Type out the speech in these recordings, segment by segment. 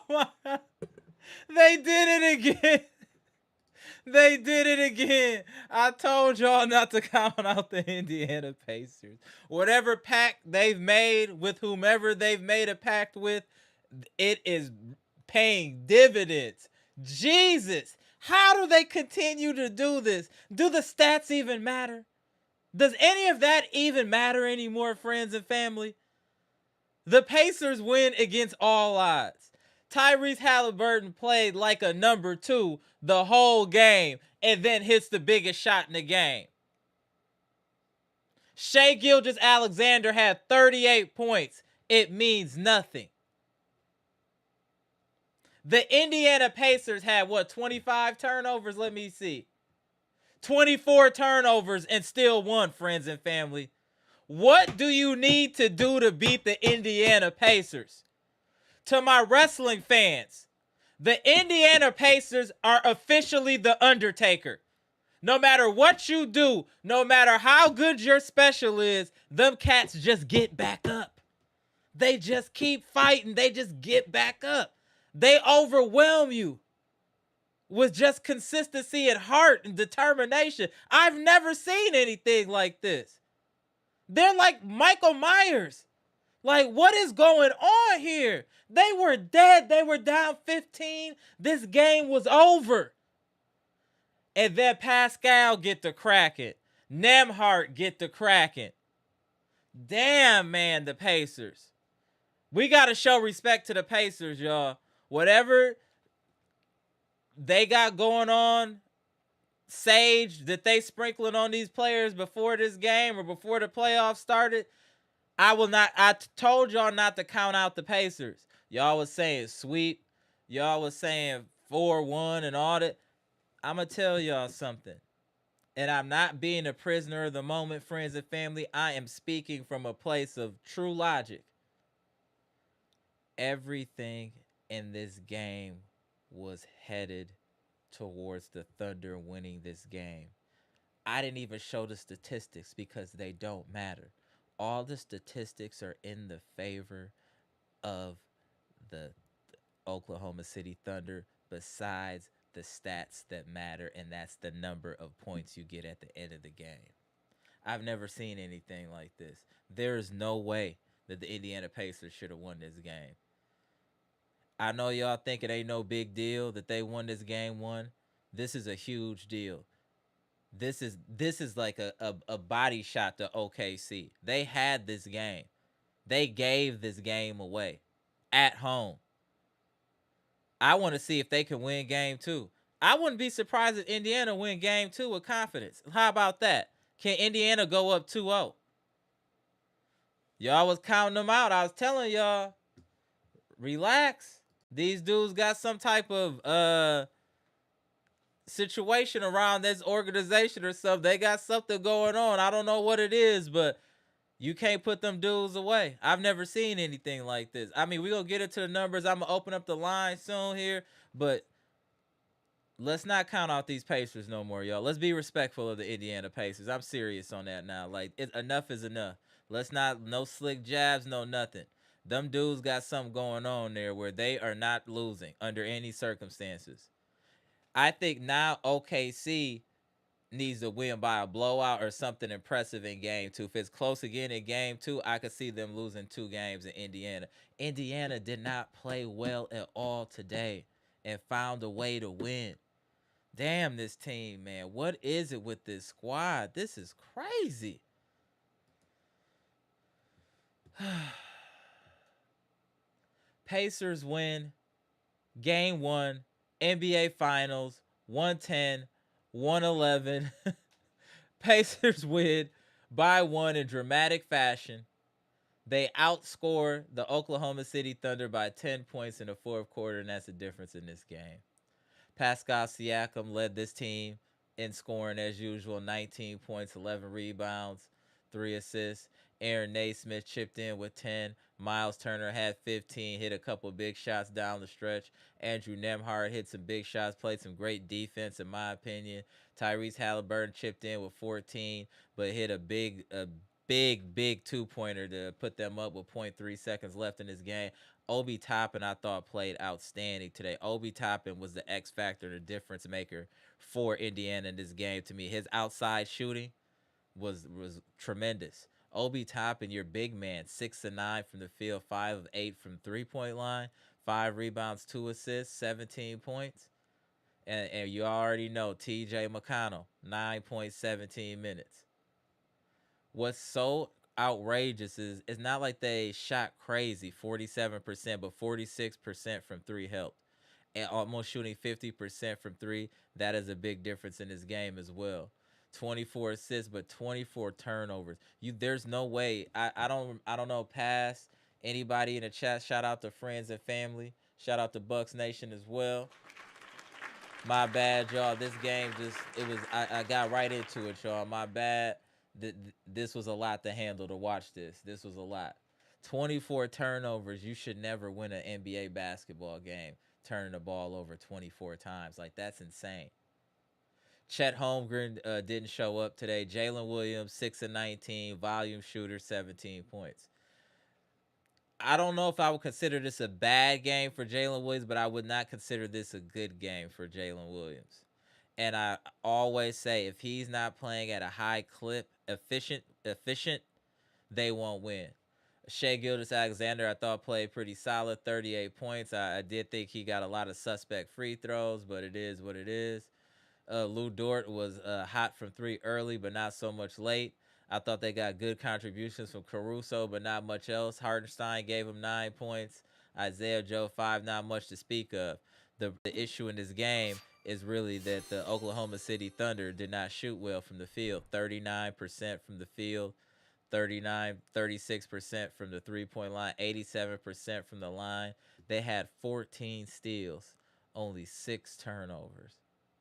my. They did it again. They did it again. I told y'all not to count out the Indiana Pacers. Whatever pact they've made with whomever they've made a pact with, it is paying dividends. Jesus, how do they continue to do this? Do the stats even matter? Does any of that even matter anymore, friends and family? The Pacers win against all odds. Tyrese Haliburton played like a number 2 the whole game and then hits the biggest shot in the game. Shai Gilgeous-Alexander had 38 points. It means nothing. The Indiana Pacers had, 25 turnovers? Let me see. 24 turnovers and still won, friends and family. What do you need to do to beat the Indiana Pacers? To my wrestling fans, the Indiana Pacers are officially the Undertaker. No matter what you do, no matter how good your special is, them cats just get back up. They just keep fighting. They just get back up. They overwhelm you with just consistency and heart and determination. I've never seen anything like this. They're like Michael Myers. Like, what is going on here? They were dead. They were down 15. This game was over. And then Pascal get to cracking. Nembhard get to cracking. Damn, man, the Pacers. We got to show respect to the Pacers, y'all. Whatever they got going on, sage that they sprinkling on these players before this game or before the playoffs started, I told y'all not to count out the Pacers. Y'all was saying sweep. Y'all was saying 4-1 and all that. I'm going to tell y'all something. And I'm not being a prisoner of the moment, friends and family. I am speaking from a place of true logic. Everything in this game was headed towards the Thunder winning this game. I didn't even show the statistics because they don't matter. All the statistics are in the favor of the Oklahoma City Thunder besides the stats that matter, and that's the number of points you get at the end of the game. I've never seen anything like this. There is no way that the Indiana Pacers should have won this game. I know y'all think it ain't no big deal that they won this game one. This is a huge deal. This is like a body shot to OKC. They had this game. They gave this game away at home. I want to see if they can win game 2. I wouldn't be surprised if Indiana win game 2 with confidence. How about that? Can Indiana go up 2-0? Y'all was counting them out. I was telling y'all, relax. These dudes got some type of situation around this organization or something. They got something going on. I don't know what it is, but you can't put them dudes away. I've never seen anything like this. I mean, we're going to get into the numbers. I'm going to open up the line soon here, but let's not count out these Pacers no more, y'all. Let's be respectful of the Indiana Pacers. I'm serious on that now. Like, enough is enough. Let's not, no slick jabs, no nothing. Them dudes got something going on there where they are not losing under any circumstances. I think now OKC needs to win by a blowout or something impressive in game 2. If it's close again in game 2, I could see them losing 2 games in Indiana. Indiana did not play well at all today and found a way to win. Damn, this team, man. What is it with this squad? This is crazy. Pacers win game 1, NBA Finals, 110-111. Pacers win by 1 in dramatic fashion. They outscore the Oklahoma City Thunder by 10 points in the fourth quarter, and that's the difference in this game. Pascal Siakam led this team in scoring as usual, 19 points, 11 rebounds, 3 assists. Aaron Naismith chipped in with 10. Miles Turner had 15, hit a couple big shots down the stretch. Andrew Nembhard hit some big shots, played some great defense in my opinion. Tyrese Haliburton chipped in with 14, but hit a big two-pointer to put them up with 0.3 seconds left in this game. Obi Toppin, I thought, played outstanding today. Obi Toppin was the X factor, the difference maker for Indiana in this game to me. His outside shooting was tremendous. Obi Toppin, your big man, 6 of 9 from the field, 5 of 8 from three-point line, 5 rebounds, 2 assists, 17 points. And you already know TJ McConnell, 9.17 minutes. What's so outrageous is it's not like they shot crazy, 47%, but 46% from three helped. And almost shooting 50% from three, that is a big difference in this game as well. 24 assists, but 24 turnovers. There's no way. I don't know past anybody in the chat. Shout out to friends and family. Shout out to Bucks Nation as well. My bad, y'all. This game I got right into it, y'all. My bad. This was a lot to handle to watch this. This was a lot. 24 turnovers. You should never win an NBA basketball game turning the ball over 24 times. Like, that's insane. Chet Holmgren didn't show up today. Jalen Williams, 6 of 19, volume shooter, 17 points. I don't know if I would consider this a bad game for Jalen Williams, but I would not consider this a good game for Jalen Williams. And I always say, if he's not playing at a high clip, efficient, they won't win. Shai Gilgeous-Alexander, I thought, played pretty solid, 38 points. I did think he got a lot of suspect free throws, but it is what it is. Lou Dort was hot from three early, but not so much late. I thought they got good contributions from Caruso, but not much else. Hartenstein gave him 9 points. Isaiah Joe, 5, not much to speak of. The issue in this game is really that the Oklahoma City Thunder did not shoot well from the field. 39% from the field, 36% from the three-point line, 87% from the line. They had 14 steals, only 6 turnovers,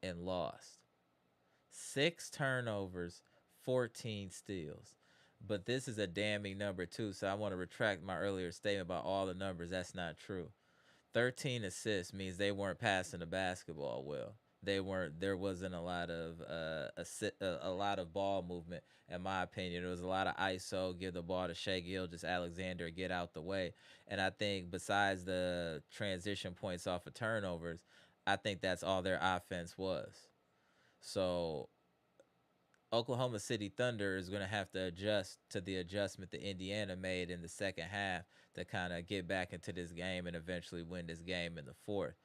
and lost. 6 turnovers, 14 steals. But this is a damning number too, so I want to retract my earlier statement about all the numbers. That's not true. 13 assists means they weren't passing the basketball well. There wasn't a lot of ball movement, in my opinion. There was a lot of ISO, give the ball to Shai Gilgeous-Alexander, get out the way. And I think besides the transition points off of turnovers, I think that's all their offense was. So Oklahoma City Thunder is going to have to adjust to the adjustment that Indiana made in the second half to kind of get back into this game and eventually win this game in the fourth.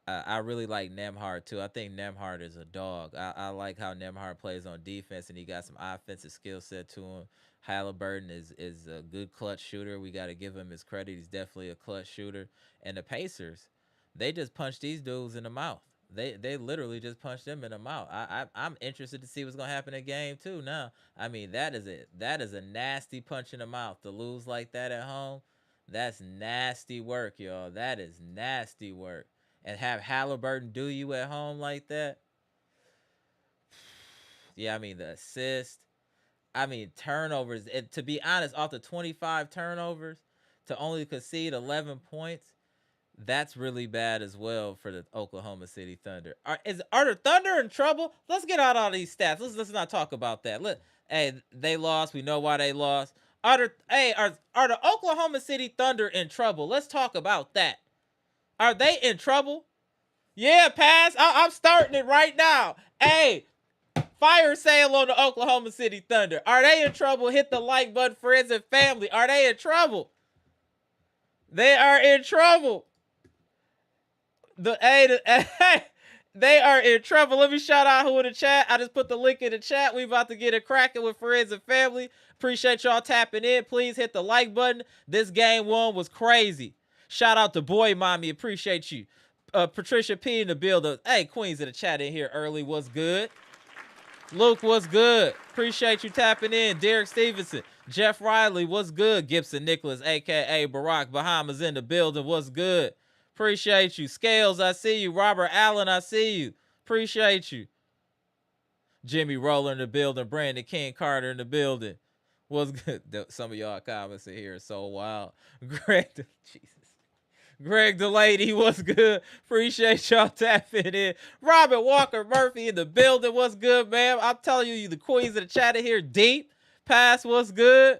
I really like Nembhard, too. I think Nembhard is a dog. I like how Nembhard plays on defense, and he got some offensive skill set to him. Haliburton is a good clutch shooter. We got to give him his credit. He's definitely a clutch shooter. And the Pacers, they just punched these dudes in the mouth. They literally just punched them in the mouth. I'm interested to see what's going to happen in game 2 now. I mean, that is a nasty punch in the mouth. To lose like that at home, that's nasty work, y'all. That is nasty work. And have Haliburton do you at home like that? Yeah, I mean, the assist. I mean, turnovers. And to be honest, off the 25 turnovers, to only concede 11 points, that's really bad as well for the Oklahoma City Thunder. Are the Thunder in trouble? Let's get out all these stats. Let's not talk about that. Hey, they lost. We know why they lost. Are the Oklahoma City Thunder in trouble? Let's talk about that. Are they in trouble? Yeah, pass. I'm starting it right now. Hey, fire sale on the Oklahoma City Thunder. Are they in trouble? Hit the like button, friends and family. Are they in trouble? They are in trouble. They are in trouble. Let me shout out who in the chat. I just put the link in the chat. We about to get it cracking with friends and family. Appreciate y'all tapping in. Please hit the like button. This game 1 was crazy. Shout out to Boy Mommy. Appreciate you. Patricia P in the building. Hey, Queens in the chat in here early. What's good? Luke, what's good? Appreciate you tapping in. Derek Stevenson. Jeff Riley, what's good? Gibson Nicholas, a.k.a. Barack Bahamas in the building. What's good? Appreciate you. Scales, I see you. Robert Allen, I see you. Appreciate you. Jimmy Roller in the building. Brandon King Carter in the building. What's good? Some of y'all comments in here are so wild. Greg Delaney, what's good? Appreciate y'all tapping in. Robert Walker Murphy in the building. What's good, man? I'm telling you, the queens of the chat in here deep. Pass, what's good?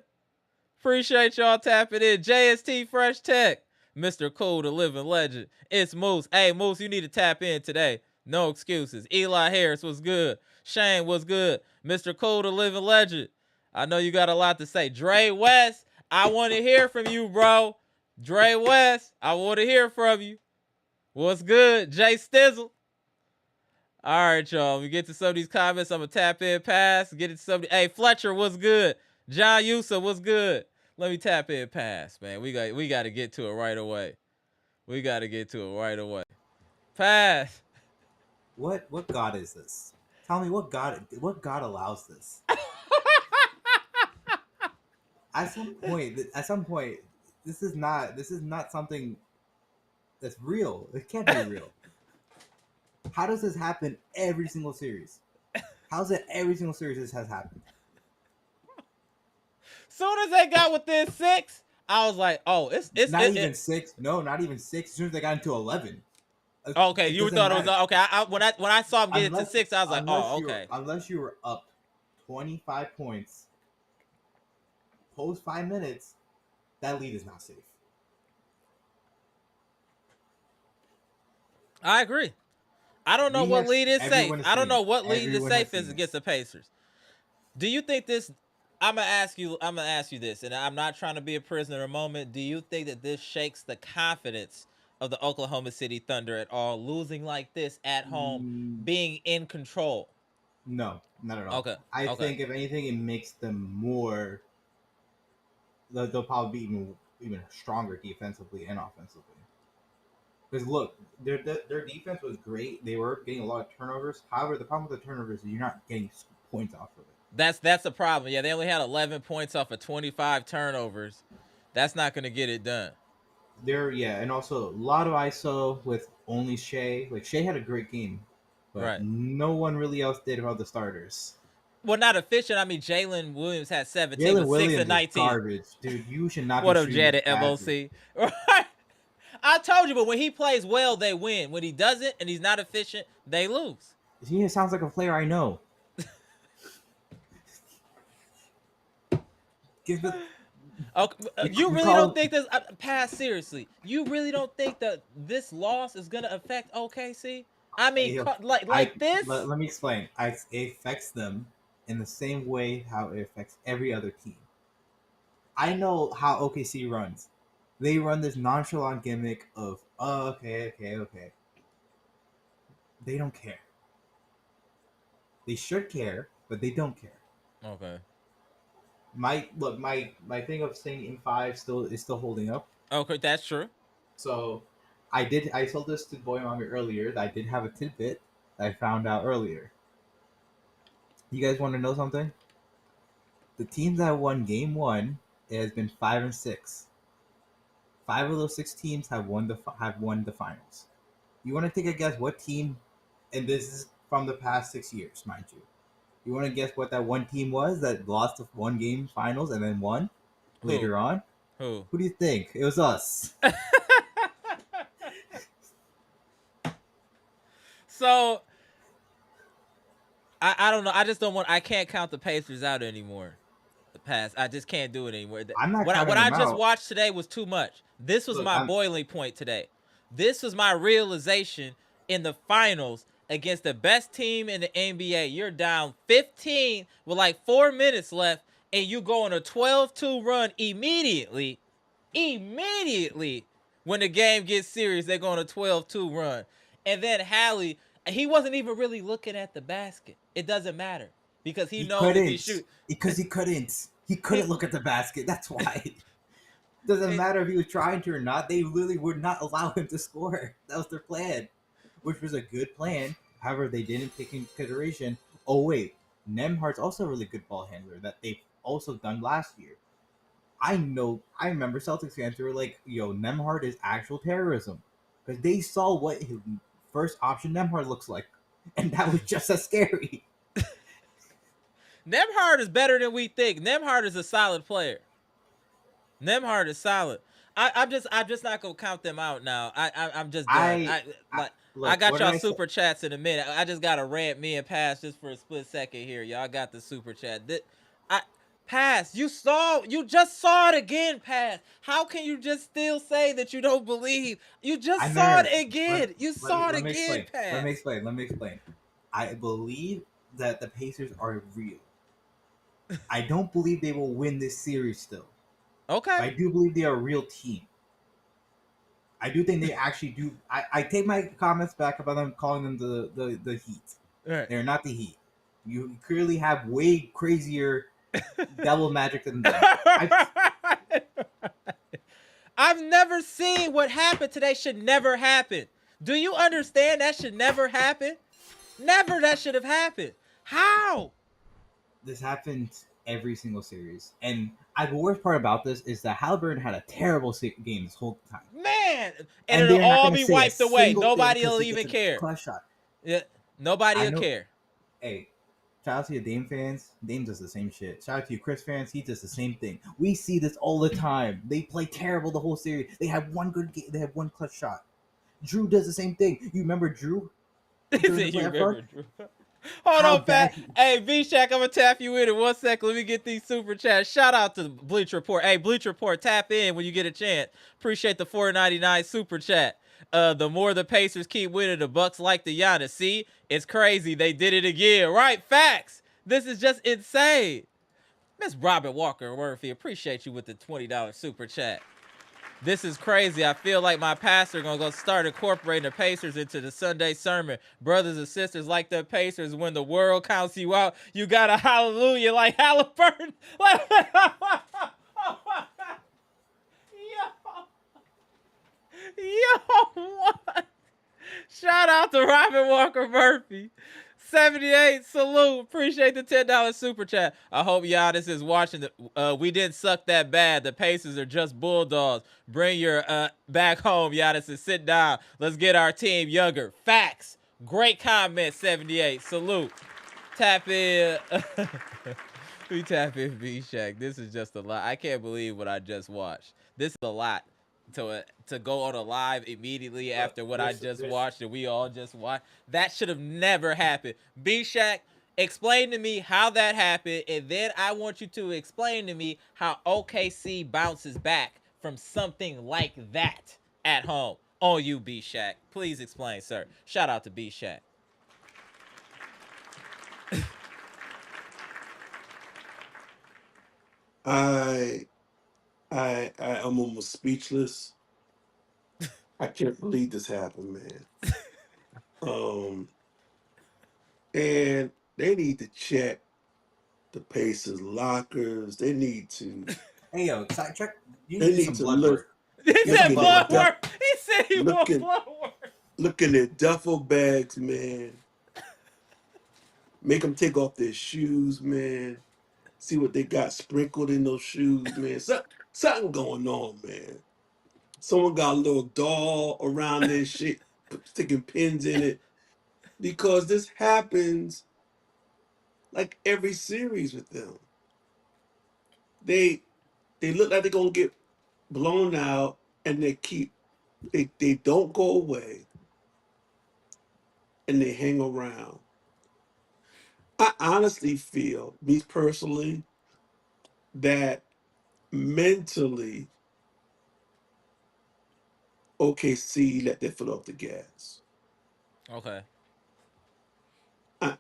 Appreciate y'all tapping in. JST Fresh Tech. Mr. Cool, the living legend. It's Moose. Hey, Moose, you need to tap in today. No excuses. Eli Harris, what's good? Shane, what's good? Mr. Cool, the living legend. I know you got a lot to say. Dre West, I want to hear from you, bro. Dre West, I want to hear from you. What's good? Jay Stizzle. All right, y'all. We get to some of these comments. I'm going to tap in pass. Get it to some. Hey, Fletcher, what's good? John Yusa, what's good? Let me tap in pass, man. We got to get to it right away. We got to get to it right away. Pass. What God is this? Tell me what God allows this? At some point, this is not something that's real. It can't be real. How does this happen every single series? How's it every single series this has happened? Soon as they got within 6, I was like, oh, it's not even 6. No, not even 6. As soon as they got into 11. Okay, you thought it was okay. When I saw him get into 6, I was like, oh, okay. Unless you were up 25 points, post 5 minutes, that lead is not safe. I agree. I don't know what lead is safe. I don't know what lead is safe is against the Pacers. Do you think this? I'm gonna ask you this, and I'm not trying to be a prisoner of the moment. Do you think that this shakes the confidence of the Oklahoma City Thunder at all, losing like this at home, being in control? No, not at all. Okay. I think if anything, it makes them more. They'll probably be even stronger defensively and offensively. Because look, their defense was great. They were getting a lot of turnovers. However, the problem with the turnovers is you're not getting points off of it. That's a problem. Yeah, they only had 11 points off of 25 turnovers. That's not going to get it done. And also a lot of ISO with only Shea. Like Shea had a great game, but no one really else did about the starters. Well, not efficient. I mean, Jalen Williams had 17 with 6 and 19. Garbage, dude. You should not. What up, Janet MOC? I told you, but when he plays well, they win. When he doesn't and he's not efficient, they lose. He sounds like a player I know. You really don't think this? Pass seriously. You really don't think that this loss is gonna affect OKC? I mean, this. Let me explain. It affects them in the same way how it affects every other team. I know how OKC runs. They run this nonchalant gimmick of, oh, okay. They don't care. They should care, but they don't care. Okay. My thing of staying in 5 is still holding up. Okay, that's true. So, I told this to Boyamami earlier that I did have a tidbit that I found out earlier. You guys want to know something? The teams that won Game 1, it has been 5 and 6. 5 of those 6 teams have won the finals. You want to take a guess what team? And this is from the past 6 years, mind you. You want to guess what that one team was that lost the 1 game finals and then won later on? Who do you think? It was us. So I don't know. I just don't want. I can't count the Pacers out anymore. The past, I just can't do it anymore. I'm not. What I just watched today was too much. This was my boiling point today. This was my realization in the finals against the best team in the NBA. You're down 15 with like 4 minutes left, and you go on a 12-2 run immediately. When the game gets serious, they go on a 12-2 run. And then Hallie, he wasn't even really looking at the basket. It doesn't matter because he knows if he shoots. Because he couldn't. He couldn't look at the basket. That's why. It doesn't matter if he was trying to or not. They literally would not allow him to score. That was their plan, which was a good plan. However, they didn't take into consideration. Oh wait, Nembhard's also a really good ball handler that they've also done last year. I remember Celtics fans who were like, "Yo, Nembhard is actual terrorism," because they saw what his first option Nembhard looks like, and that was just as scary. Nembhard is better than we think. Nembhard is a solid player. Nembhard is solid. I'm just not gonna count them out now. I'm just done. I got y'all super chats in a minute. I just gotta rant me and pass just for a split second here. Y'all got the super chat. Pass. You just saw it again, Pass. How can you just still say that you don't believe? You just saw it again. You saw it Let me again, explain. Let me Pass. explain. Let me explain. I believe that the Pacers are real. I don't believe they will win this series still. But Okay. I do believe they are a real team. I do think they actually do. I take my comments back about them calling them the Heat. All right. They're not the Heat. You clearly have way crazier devil magic than them. I've never seen what happened today should never happen. Do you understand that should never happen? Never that should have happened. How? This happened every single series, and the worst part about this is that Haliburton had a terrible game this whole time, Man. And and it'll they're not all going to be say a wiped away. single thing Nobody because will he gets even a care. clutch shot. Yeah. Nobody I will know. care. Hey, shout out to you, Dame fans. Dame does the same shit. Shout out to you, Chris fans. He does the same thing. We see this all the time. They play terrible the whole series. They have one good game. They have one clutch shot. Drew does the same thing. You remember Drew Is during the it you playoff run? remember, Drew? Hold How on, bad Pat. he. Hey, V-Shack, I'm going to tap you in 1 second. Let me get these super chats. Shout out to Bleach Report. Hey, Bleach Report, tap in when you get a chance. Appreciate the $4.99 super chat. The more the Pacers keep winning, the Bucks like the Giannis. See, it's crazy. They did it again. Right, facts. This is just insane. Miss Robert Walker Murphy, appreciate you with the $20 super chat. This is crazy. I feel like my pastor gonna go start incorporating the Pacers into the Sunday sermon. Brothers and sisters, like the Pacers, when the world counts you out, you got a hallelujah like Haliburton. Yo, what? Shout out to Robert Walker Murphy. 78, salute. Appreciate the $10 super chat. I hope Giannis is watching. We didn't suck that bad. The Pacers are just bulldogs. Bring your back home, Giannis, and sit down. Let's get our team younger. Facts. Great comment, 78. Salute. Tap in. We tap in V-Shack. This is just a lot. I can't believe what I just watched. This is a lot to go on a live immediately after what I just watched and we all just watched. That should have never happened. B-Shack, explain to me how that happened, and then I want you to explain to me how OKC bounces back from something like that at home. On you, B-Shack. Please explain, sir. Shout out to B-Shack. I'm almost speechless. I can't believe this happened, man. Um, and they need to check the Pacers lockers. They need to. Hey yo, check. You need They to do need some to blood work. He Get some said looking blood blood work at done. work. He said he want looking blood work. looking at duffel bags, man. Make them take off their shoes, man. See what they got sprinkled in those shoes, man. Something going on, man. Someone got a little doll around their shit, sticking pins in it. Because this happens like every series with them. They they look like they're gonna get blown out, and they don't go away, and they hang around. I honestly feel, me personally, that mentally OKC let their foot off the gas. Okay.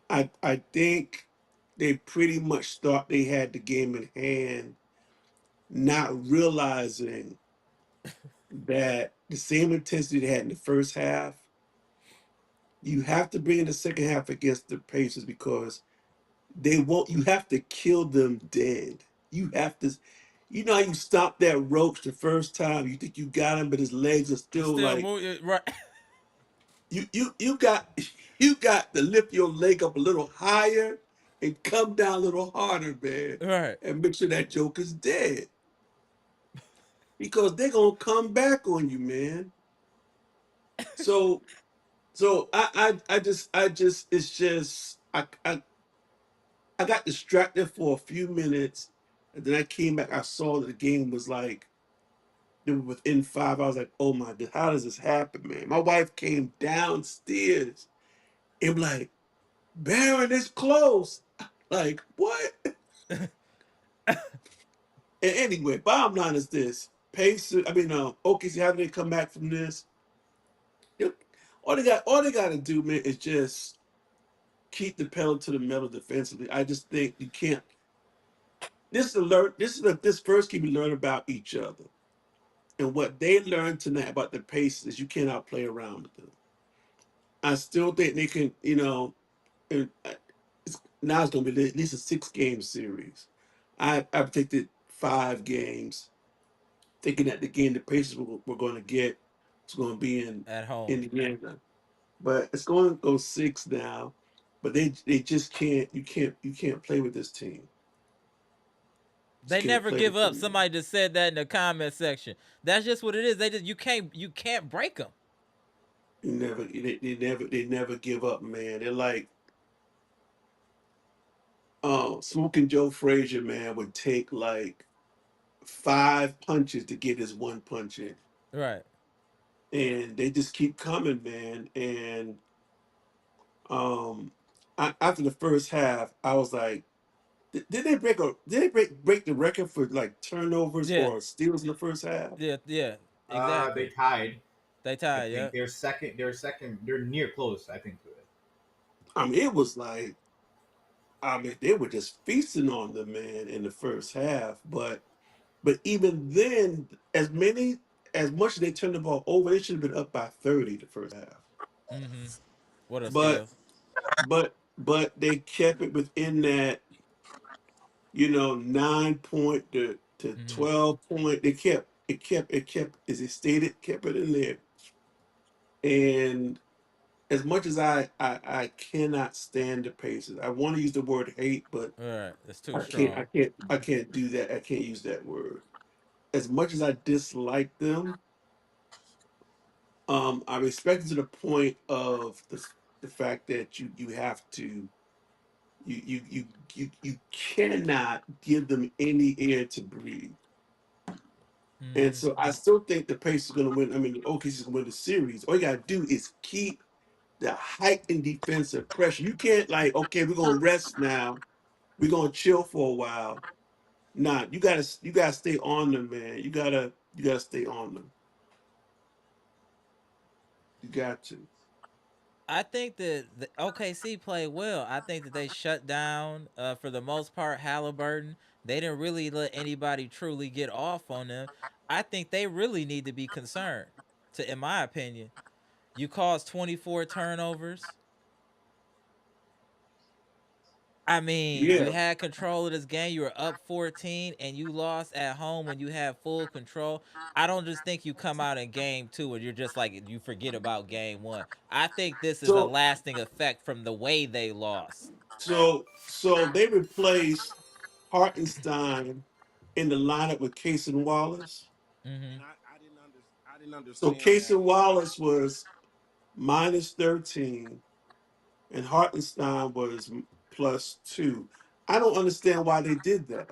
I think they pretty much thought they had the game in hand, not realizing that the same intensity they had in the first half, you have to bring in the second half against the Pacers because they won't. You have to kill them dead. You have to. You know how you stop that roach the first time, you think you got him, but his legs are still Still like moving right. you got you got to lift your leg up a little higher and come down a little harder, man, Right. and make sure that joker's dead because they're gonna come back on you, man. So I just it's just I got distracted for a few minutes, and then I came back. I saw that the game was like they were within five. I was like, oh my god, how does this happen, man? My wife came downstairs and like, Baron is close. Like what? And anyway, bottom line is this: Pacers. I mean, OKC. How do they come back from this? They- all they got to do, man, is just keep the pedal to the metal defensively. I just think you can't. This is a learn. This first game we learn about each other, and what they learned tonight about the Pacers is you cannot play around with them. I still think they can. And now it's going to be at least a 6 game series. I predicted 5 games, thinking that the game the Pacers were going to get was going to be in At home. Indiana, but it's going to go 6 now. But they just can't. You can't play with this team. Just They can't never play give with up. them. Somebody just said that in the comment section. That's just what it is. They just you can't break them. They never give up, man. They're like Smoking Joe Frazier, man, would take like 5 punches to get his one punch in. Right. And they just keep coming, man. And um after the first half, I was like, did they break the record for like turnovers Yeah. or steals in the first half? Yeah. Yeah. They Exactly. tied. They I tied. think Yep. they're second. They're second. They're near close. I think to it. I mean, it was like, they were just feasting on them, man, in the first half. But even then, as much as they turned the ball over, they should have been up by 30 the first half. Mm-hmm. What a But steal. but they kept it within that, 9 point to Mm-hmm. 12 point. It kept as it stated, kept it in there. And as much as I cannot stand the Pacers, I want to use the word hate, but All right. It's too I can't strong. I can't I can't do that. I can't use that word. As much as I dislike them, I respect it to the point of the fact that you have to you cannot give them any air to breathe. And Mm-hmm. so I still think the Pacers are going to win. I mean, the OKC is going to win the series. All you got to do is keep the heightened defensive pressure. You can't like, okay, we're going to rest now. We're going to chill for a while. Nah, you gotta stay on them, man. You gotta stay on them. You got to. I think that the OKC played well. I think that they shut down, for the most part, Haliburton. They didn't really let anybody truly get off on them. I think they really need to be concerned. In my opinion, you caused 24 turnovers. I mean, you Yeah. had control of this game. You were up 14 and you lost at home when you had full control. I don't just think you come out in game two and you're just like you forget about game one. I think this is a So lasting effect from the way they lost. so they replaced Hartenstein in the lineup with Casey Wallace. Mm-hmm. And I didn't So understand Casey that. Wallace was minus 13 and Hartenstein was +2. I don't understand why they did that.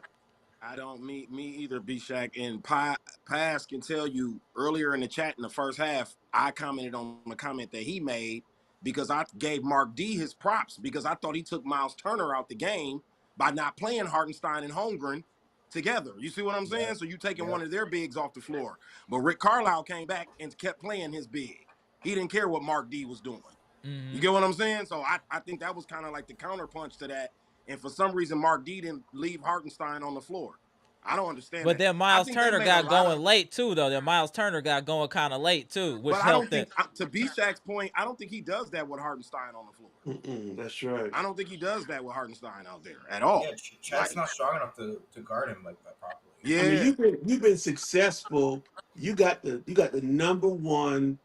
I don't me either, B Shack. And Pass can tell you earlier in the chat in the first half, I commented on the comment that he made because I gave Mark D his props because I thought he took Miles Turner out the game by not playing Hartenstein and Holmgren together. You see what I'm Yeah. saying? So you taking Yeah. one of their bigs off the floor. But Rick Carlisle came back and kept playing his big. He didn't care what Mark D was doing. You Mm-hmm. get what I'm saying? So I think that was kind of like the counterpunch to that. And for some reason, Mark D didn't leave Hartenstein on the floor. I don't understand But that. then I Miles think they Turner made a got lot going of, late too, though. Then Miles Turner got going kind of late too, which but I helped don't them. think, to B Shaq's point, I don't think he does that with Hartenstein on the floor. That's right. I don't think he does that with Hartenstein out there at Yeah. all. Chet's Like, not strong enough to guard him like that properly. I mean, yeah, you've been successful. You got the number one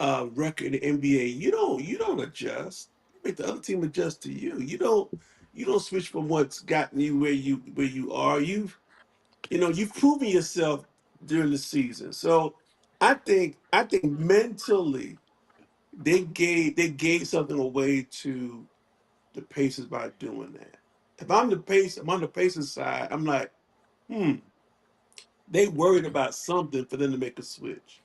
record in the NBA. You don't adjust. You make the other team adjust to you. You don't switch from what's gotten you where you are. You've proven yourself during the season. So I think mentally they gave something away to the Pacers by doing that. I'm on the Pacers side. I'm like, hmm, they worried about something for them to make a switch.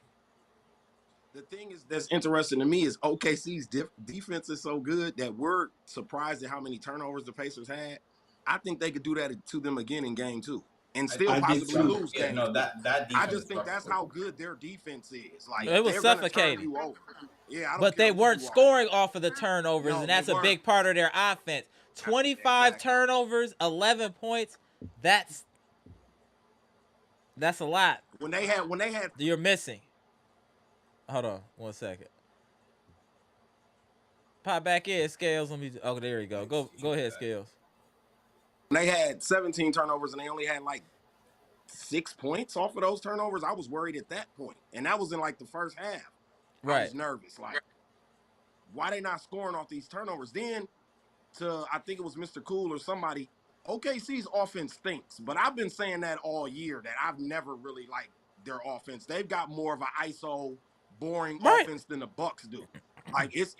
the thing is that's interesting to me is OKC's defense is so good that we're surprised at how many turnovers the Pacers had. I think they could do that to them again in game two. and still I did possibly too. lose Yeah, games. no, But that I defense just is think rough. that's how good their defense is. Like It was they're gonna turn suffocating. you over. Yeah, I don't But care they who weren't you are. scoring off of the turnovers, No, and they that's a weren't. big part of their offense. 25 Exactly. turnovers, 11 points. That's a lot. When they had You're missing. Hold on 1 second. Pop back in, Scales. Let me. Oh, there you go. Go ahead, Scales. when they had 17 turnovers and they only had like 6 points off of those turnovers, I was worried at that point. And that was in like the first half. I Right. was nervous. Like, why they not scoring off these turnovers? Then I think it was Mr. Cool or somebody, OKC's offense stinks. But I've been saying that all year that I've never really liked their offense. They've got more of an ISO boring Right. offense than the Bucks do. Like it's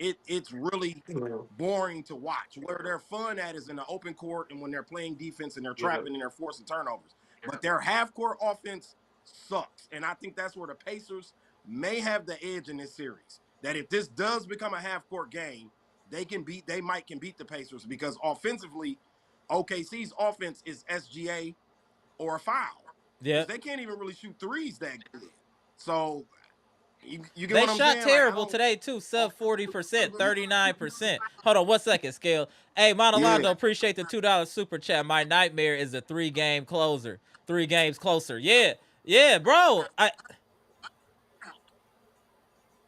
really Yeah. boring to watch. Where they're fun at is in the open court and when they're playing defense and they're Yeah. trapping and they're forcing turnovers. But their half court offense sucks. And I think that's where the Pacers may have the edge in this series. That if this does become a half court game, they might can beat the Pacers because offensively, OKC's offense is SGA or a foul. Because Yep. they can't even really shoot threes that good. So you get They what I'm shot saying? Like I terrible don't today too. Sub 40%, 39%. Hold on 1 second, Scale. Hey, Monologo, Yeah. appreciate the $2 super chat. My nightmare is a 3-game closer. 3 games closer. Yeah, bro.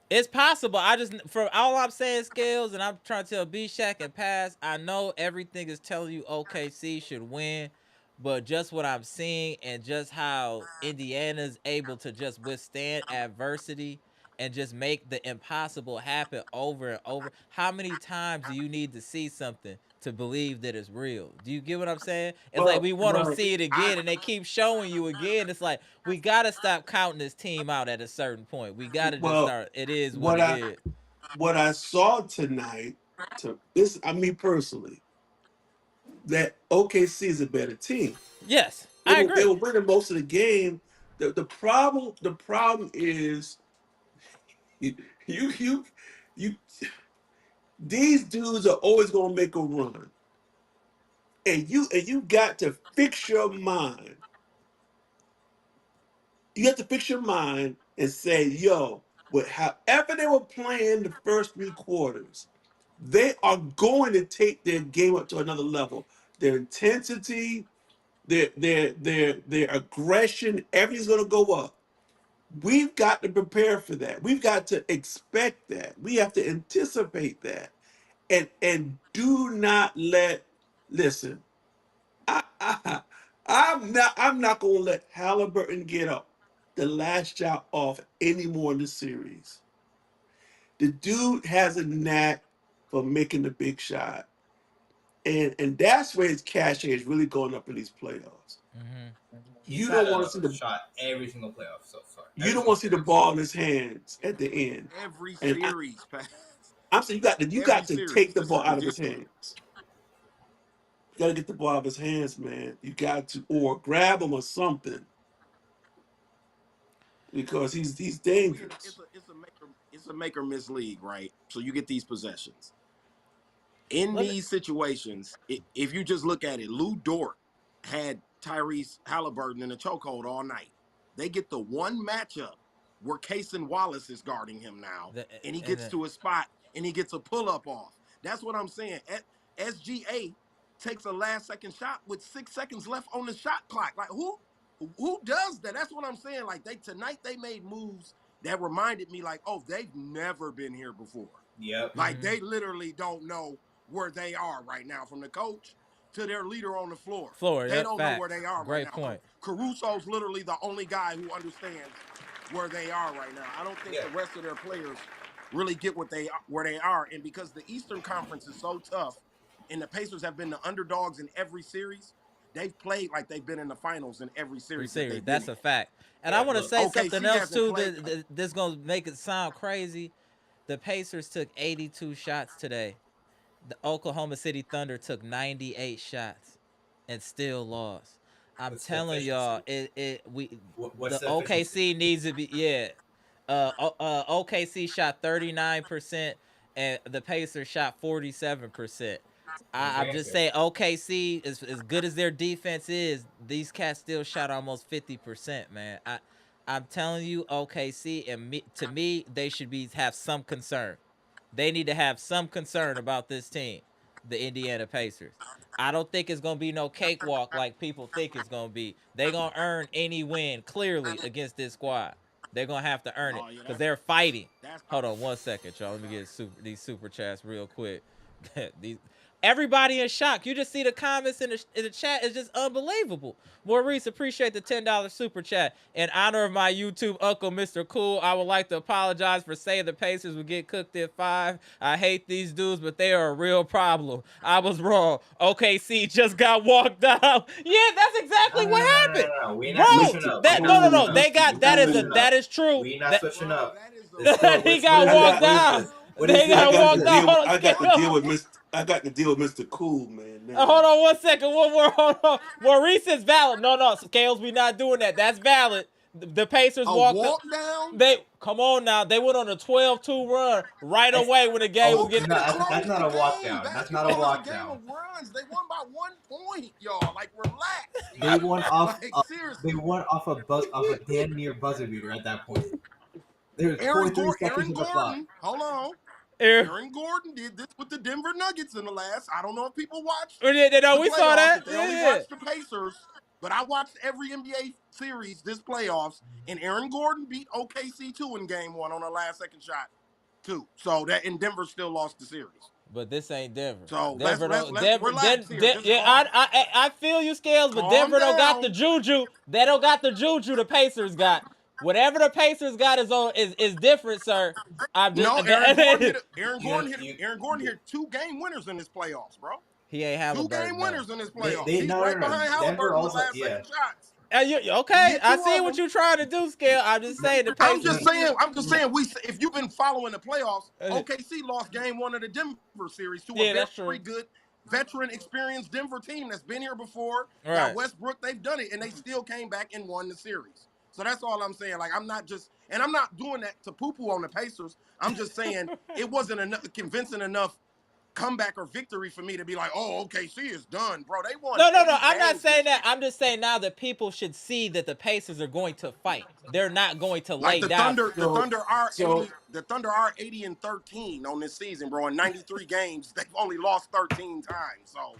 It's possible. I just, for all I'm saying, Scales, and I'm trying to tell B-Shack and Pass, I know everything is telling you OKC should win, but just what I'm seeing and just how Indiana's able to just withstand adversity and just make the impossible happen over and over. How many times do you need to see something to believe that it's real? Do you get what I'm saying? It's like Well, we want to well, see it I again, and they keep showing you again. It's like we gotta stop counting this team out at a certain point. We gotta just well, start. It is what what it I is. what I saw tonight, to this, I mean personally, that OKC is a better team. Yes, They I were agree. winning most of the game. The problem is you you you these dudes are always gonna make a run. And you got to fix your mind. You have to fix your mind and say, yo, with however they were playing the first 3 quarters, they are going to take their game up to another level. Their intensity, their aggression, everything's gonna go up. We've got to prepare for that. We've got to expect that. We have to anticipate that. And do not listen. I'm not gonna let Haliburton get up the last shot off anymore in the series. The dude has a knack for making the big shot. And that's where his cachet is really going up in these playoffs. Mm-hmm. He's You had don't want to a see the shot every single playoff so far. you Every don't single want to see the series. ball in his hands at the end. every And series, Pat. I'm saying you Every got to take series. the This is ball out of his ridiculous. hands. You got to get the ball out of his hands, man. You got to or grab him or something because he's dangerous. It's a make or miss league, right? So you get these possessions. In Let me. these situations, if you just look at it, Lou Dort had Tyrese Haliburton in a chokehold all night. They get the one matchup where Cason Wallace is guarding him now, The, and he and gets the, to his spot and he gets a pull up off. That's what I'm saying. SGA takes a last second shot with 6 seconds left on the shot clock. Like who does that? That's what I'm saying. Like they made moves that reminded me like, oh, they've never been here before. Yep. Like mm-hmm. they literally don't know where they are right now, from the coach to their leader on the floor. Floor. They Yep. don't know where Facts. they are right Great now. point. Caruso's literally the only guy who understands where they are right now. I don't think Yeah. the rest of their players really get where they are. And because the Eastern Conference is so tough, and the Pacers have been the underdogs in every series, they've played like they've been in the finals in every series that they've been That's in. a fact. And I Yeah. want to Look. say something OKC else hasn't too played. that's gonna make it sound crazy. The Pacers took 82 shots today. The Oklahoma City Thunder took 98 shots and still lost. I'm What's the telling efficiency? y'all, What's the the efficiency? OKC needs to be OKC shot 39% and the Pacers shot 47%. That's the I'm just answer. saying OKC, as good as their defense is, these cats still shot almost 50%, man. I'm telling you, OKC, and to me, they should have some concern. They need to have some concern about this team, the Indiana Pacers. I don't think it's gonna be no cakewalk like people think it's gonna be. They gonna earn any win clearly against this squad. They're gonna have to earn it Oh yeah, because they're fighting. that's Hold on 1 second, y'all. Let me get these super chats real quick. these Everybody in shock. You just see the comments in the chat. It's just unbelievable. Maurice, appreciate the $10 super chat. In honor of my YouTube uncle, Mr. Cool, I would like to apologize for saying the Pacers would get cooked at 5. I hate these dudes, but they are a real problem. I was wrong. OKC just got walked out. Yeah, that's exactly what happened. No. We not Bro, switching Mr. up. We that not no, switching Cool, no. up. They Mr. got We not switching up. that is true. We not That switching bro. up. That is It's still. he What got is I this? walked got What is out. this? What is They this? got What is walked this? out. Hold on, I got to scale. deal with Mr. I got to deal with Mr. Cool, man. Hold Now, on 1 second. One more. Hold on. Maurice is valid. No, Scales, we not doing that. That's valid. The Pacers a walked up. walk down. They come on now. They went on a 12-2 run right It's, away when the game was oh getting. no, that's Close not the a walk game. down. That's not a Basketball is a walk game down. of runs. They won by 1 point, y'all. Like, relax. They won off. Like, They seriously. won off a damn near buzzer beater at that point. There was Aaron 0.3 seconds Aaron of the clock. Gordon. Hold on. Here. Aaron Gordon did this with the Denver Nuggets in the last. I don't know if people watched No, the we saw playoffs. that. If they only Yeah. watched the Pacers, but I watched every NBA series this playoffs, and Aaron Gordon beat OKC 2 in game 1 on a last second shot too. So that and Denver still lost the series. But this ain't Denver. So Denver don't. let's relax here. Just Yeah, I feel you, Scales, but calm Denver don't got the down. juju. They don't got the juju the Pacers got. Whatever the Pacers got is different, sir. I'm just No, Aaron Gordon hit You, Aaron Gordon hit 2 game winners in this playoffs, bro. he ain't 2 game Haliburton though. winners in this playoffs. they He's no, right no, no. behind Denver Haliburton with also, last yeah. second shots. He Okay, hit I 2 see of what them. you trying to do, Scale. I'm just saying the Pacers. I'm just saying. If you've been following the playoffs, OKC lost game 1 of the Denver series to a Yeah, that's very true. good, veteran, experienced Denver team that's been here before. Got Right. Westbrook, they've done it, and they still came back and won the series. So that's all I'm saying. Like, I'm not doing that to poo-poo on the Pacers. I'm just saying it wasn't convincing enough comeback or victory for me to be like, oh, OKC is done, bro. They won No. 80 I'm not games saying this that. year. I'm just saying now that people should see that the Pacers are going to fight. They're not going to Like lay down. so, so The Thunder are 80-13 on this season, bro. In 93 games, they've only lost 13 times. So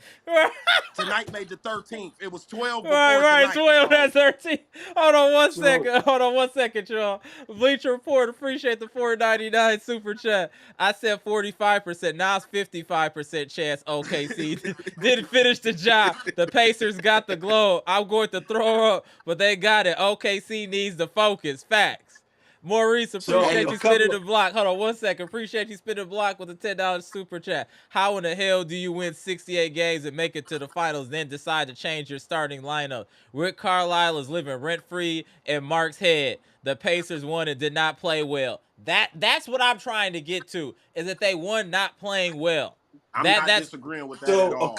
tonight made the 13th. It was 12 before Right, tonight. 12, So that's 13. Hold on one so second. Hold on 1 second, y'all. Bleacher Report, appreciate the 4.99 super chat. I said 45%. Now it's 55% chance OKC didn't finish the job. The Pacers got the glow. I'm going to throw up, but they got it. OKC needs to focus. Facts. Maurice, so appreciate a you spinning couple the of block. Hold on 1 second. Appreciate you spinning the block with a $10 super chat. How in the hell do you win 68 games and make it to the finals, then decide to change your starting lineup? Rick Carlisle is living rent-free in Mark's head. The Pacers won and did not play well. That's what I'm trying to get to, is that they won not playing well. I'm not That's disagreeing with that at so all.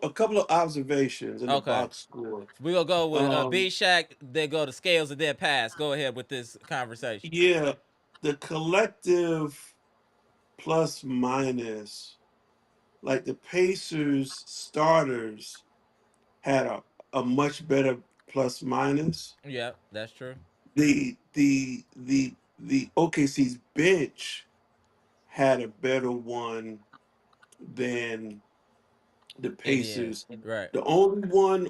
a couple of observations in the okay. box score. We gonna go with Um, B Shack, then go to Scales, and then Pass. Go ahead with this conversation. yeah, the collective plus minus, like the Pacers starters had a much better plus minus. Yep, that's true. The OKC's bench had a better one than the Indiana. Pacers. Right. The only one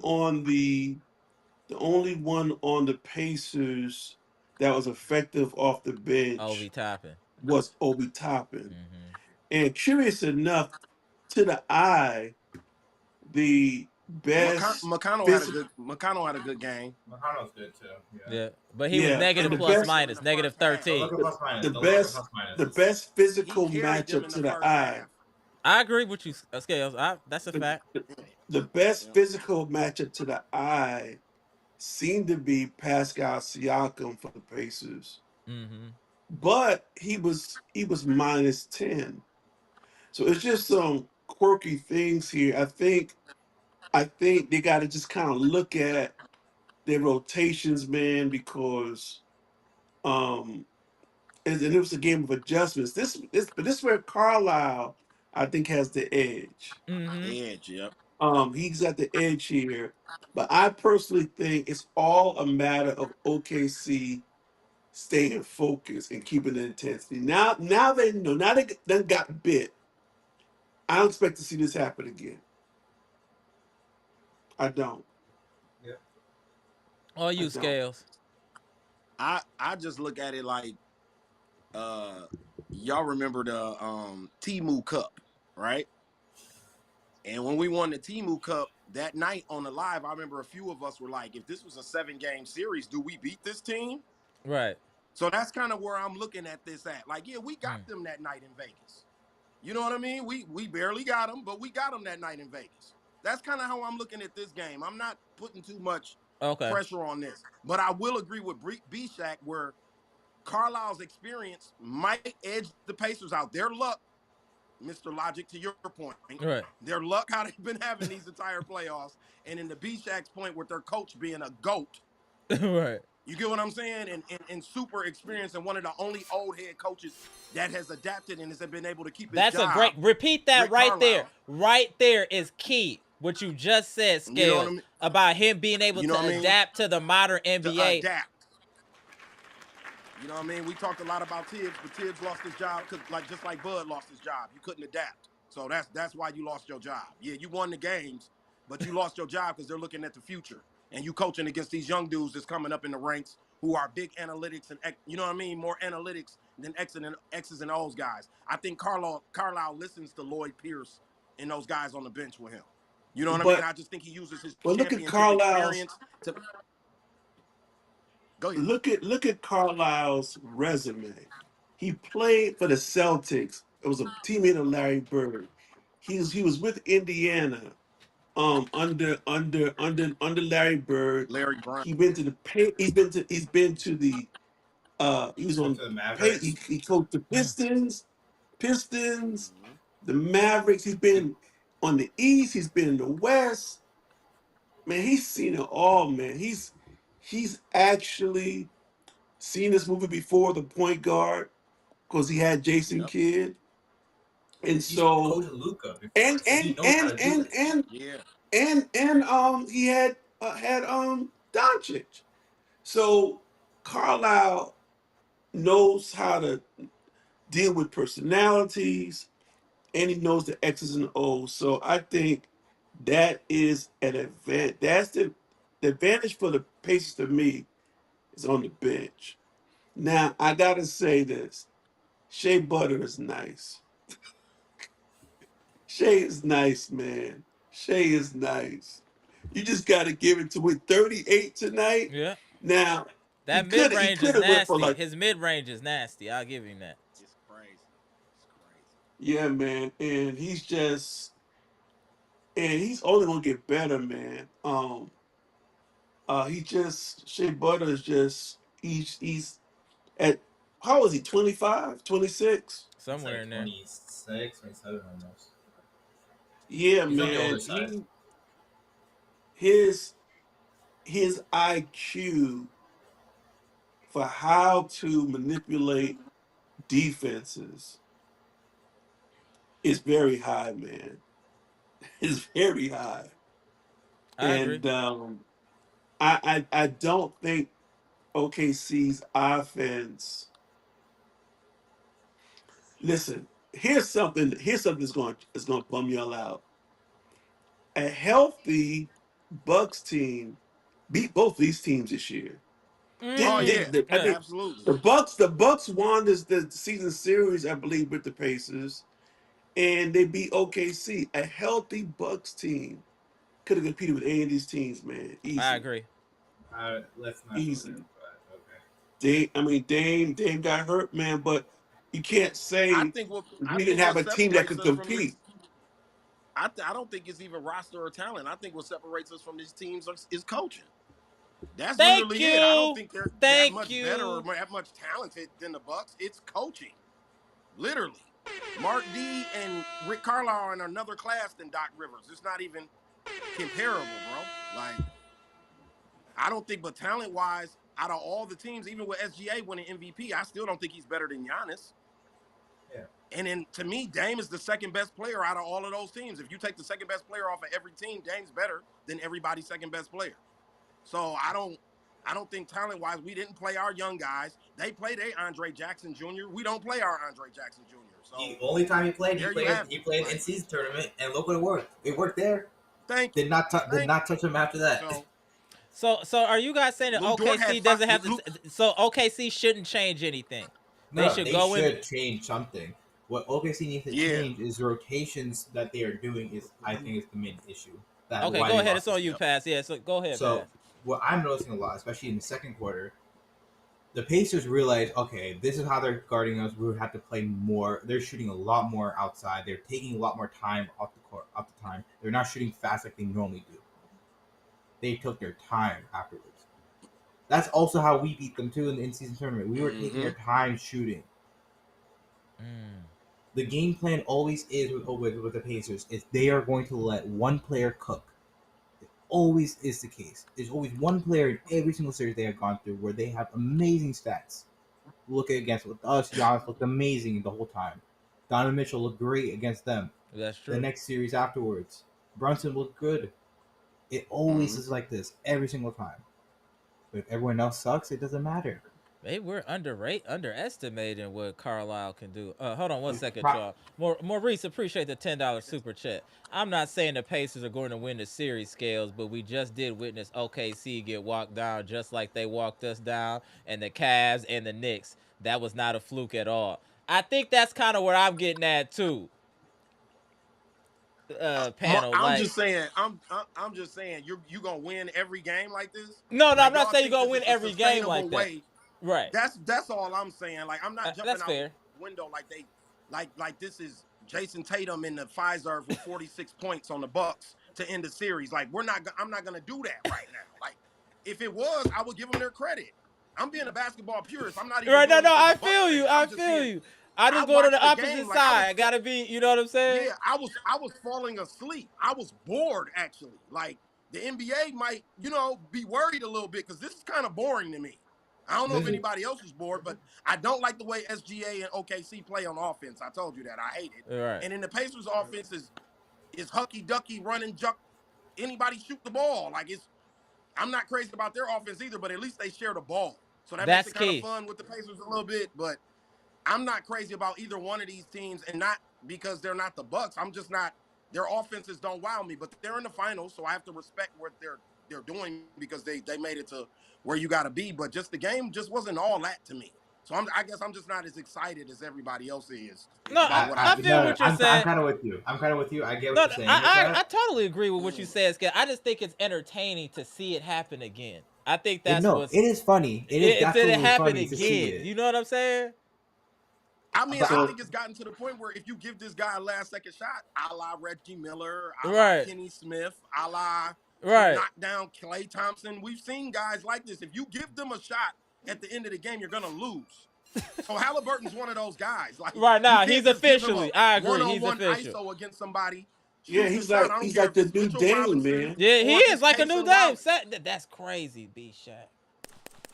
on the Pacers that was effective off the bench OV Toppin. was Obi Toppin. Mm-hmm. And curious enough, to the eye, the best physical, McConnell had a good game. McConnell's good too. Yeah. Yeah, but he was yeah, and negative the plus best, minus, negative Don't 13. look at plus minus. the Don't look at best, plus the minus. best He physical carried them matchup in to the the first eye. half. I agree with you, Scales. That's a The, fact. the, the best Yeah. physical matchup to the eye seemed to be Pascal Siakam for the Pacers, Mm-hmm. but he was -10. So it's just some quirky things here. I think they got to just kind of look at their rotations, man, because um, and it was a game of adjustments. But this is where Carlisle I think has the edge. Mm-hmm. Edge, yep. He's got the edge here, but I personally think it's all a matter of OKC staying focused and keeping the intensity. Now they know. Now they done got bit. I don't expect to see this happen again. I don't. Yep. All I you don't. Scales. I just look at it like uh y'all remember the Timu Cup, right? And when we won the Timu Cup that night on the live, I remember a few of us were like, if this was a 7-game series, do we beat this team? Right. So that's kind of where I'm looking at this at. Like, yeah, we got Mm. them that night in Vegas. You know what I mean? We barely got them, but we got them that night in Vegas. That's kind of how I'm looking at this game. I'm not putting too much Okay. pressure on this, but I will agree with B-Shack where Carlisle's experience might edge the Pacers out. Their luck, Mr. Logic, to your point, Right. their luck how they've been having these entire playoffs, and in the B-Shack's point with their coach being a GOAT. Right. You get what I'm saying? And super experienced and one of the only old head coaches that has adapted and has been able to keep his That's a great. job, Repeat that Rick right there. Carlisle. Right there is key. What you just said, You know what I Scales, mean? about him being able You know to what I mean? adapt to the modern To NBA. adapt. You know what I mean? We talked a lot about Tibbs, but Tibbs lost his job because, like, just like Bud lost his job, you couldn't adapt. So that's why you lost your job. Yeah, you won the games, but you lost your job because they're looking at the future. And you coaching against these young dudes that's coming up in the ranks who are big analytics and you know what I mean, more analytics than X's and O's guys. I think Carlisle listens to Lloyd Pierce and those guys on the bench with him. You know what I mean? But I just think he uses his look at championship Carlisle's experience to go ahead. look at Carlisle's resume. He played for the Celtics. It was a teammate of Larry Bird. He was with Indiana under Larry Bird. Larry Brown. He went to the pay, he's been to the he was Went on to the pay Mavericks. he coached the Mm. Pistons, Mm-hmm. the Mavericks. He's been on the East, he's been in the West. Man, he's seen it all, man. He's actually seen this movie before, The Point Guard, because he had Jason Yep. Kidd. And He's so coached Luca and before, so he and knows how and to do and this. and Yeah. and he had Doncic. So Carlisle knows how to deal with personalities, and he knows the X's and O's. So I think that is an advantage. That's the advantage for the Pacers to me is on the bench. Now I gotta say this: Shea Butter is nice. Shea is nice, man. Shea is nice. You just gotta give it to him. 38 tonight. Yeah. Now he That mid could he range could is have went for nasty. like, His mid range is nasty. I'll give him that. It's crazy. It's crazy. yeah, man, and he's only gonna get better, man. He just Shea Butter is just he's at how is he, 25, 26? He's Somewhere like in there. 26, 27 almost. Yeah, He's on the older man. side. His his IQ for how to manipulate defenses is very high, man. It's very high. I agree. And I don't think OKC's offense. Listen, here's something that's going to bum y'all out. A healthy Bucks team beat both these teams this year. Oh Mm. yeah, I Yeah. think absolutely. the Bucks won the season series, I believe, with the Pacers, and they beat OKC. A healthy Bucks team could have competed with any of these teams, man. I Easy, agree. Let's not go there, easy. but okay. Dame got hurt, man, but you can't I say think what I we didn't think have what a team that separates could us from compete. this, I don't think it's even roster or talent. I think what separates us from these teams is coaching. That's Thank literally it. I don't you. think they're that Thank much better or you. that much talented than the Bucks. It's coaching, literally. Mark D and Rick Carlisle are in another class than Doc Rivers. It's not even comparable, bro. Like I don't think, but talent wise, out of all the teams, even with SGA winning MVP, I still don't think he's better than Giannis. Yeah. And then to me, Dame is the second best player out of all of those teams. If you take the second best player off of every team, Dame's better than everybody's second best player. So I don't think talent wise we didn't play our young guys. They played Andre Jackson Jr. We don't play our Andre Jackson Jr. So The only time he played, there you have he it. played Like, in season tournament, and look what it worked. It worked there. thank Did you. not Thank you. touch him after that. So are you guys saying that Lou Dort OKC had doesn't have Lou- to? So OKC shouldn't change anything. They No, should they go in. should change something. What OKC needs to Yeah. change is the rotations that they are doing. Is I think is the main issue. That Okay, why go they ahead. lost It's on this you, game. Pass. Yeah, so go ahead, So Pass. what I'm noticing a lot, especially in the second quarter, the Pacers realize, okay, this is how they're guarding us. We would have to play more. They're shooting a lot more outside. They're taking a lot more time off the court, off the time. They're not shooting fast like they normally do. They took their time afterwards. That's also how we beat them too in the in-season tournament. We were taking our time shooting. The game plan always is with the Pacers is they are going to let one player cook. It always is the case. There's always one player in every single series they have gone through where they have amazing stats. Look against with us, Giannis looked amazing the whole time. Donovan Mitchell looked great against them. That's true. The next series afterwards, Brunson looked good. It always is like this every single time. But if everyone else sucks, it doesn't matter. Maybe we're underestimating what Carlisle can do. Hold on one second, y'all. Maurice, appreciate the $10 super chat. I'm not saying the Pacers are going to win the series scales, but we just did witness OKC get walked down just like they walked us down, and the Cavs and the Knicks. That was not a fluke at all. I think that's kind of where I'm getting at too. Panel. I'm just saying. I'm just saying. You gonna win every game like this? No, like, I'm not saying you're gonna win every game like that. Way. Right. That's all I'm saying. Like, I'm not jumping out fair. the window like this is Jason Tatum in the Pfizer with 46 points on the Bucks to end the series. Like, I'm not gonna do that right now. Like, if it was, I would give them their credit. I'm being a basketball purist. I'm not even right. No, I feel feel you. I feel you. I just go to the opposite side. I gotta be, you know what I'm saying? Yeah, I was falling asleep. I was bored actually. Like, the NBA might, be worried a little bit because this is kind of boring to me. I don't know if anybody else is bored, but I don't like the way SGA and OKC play on offense. I told you that. I hate it. Right. And then the Pacers offense is hucky ducky, running, juck. Anybody shoot the ball. Like, I'm not crazy about their offense either, but at least they share the ball. So that makes it kind of fun with the Pacers a little bit, but I'm not crazy about either one of these teams, and not because they're not the Bucks. I'm just not. Their offenses don't wow me, but they're in the finals, so I have to respect what they're doing because they made it to where you got to be. But just the game just wasn't all that to me. So I guess I'm just not as excited as everybody else is. No, I feel what you're saying. I'm kind of with you. I get what you're saying. I totally agree with what you said, Skip. I just think it's entertaining to see it happen again. I think that's it is funny. It is definitely funny to see it. You know what I'm saying? I mean, I think it's gotten to the point where if you give this guy a last-second shot, a la Reggie Miller, a la Kenny Smith, a la knock down Klay Thompson, we've seen guys like this. If you give them a shot at the end of the game, you're going to lose. So Haliburton's one of those guys. Like, right now, he's officially. I agree. He's official. ISO against somebody. Yeah, he's like the new Dame, man. Yeah, he is like a new Dame. That's crazy, B-Shaq.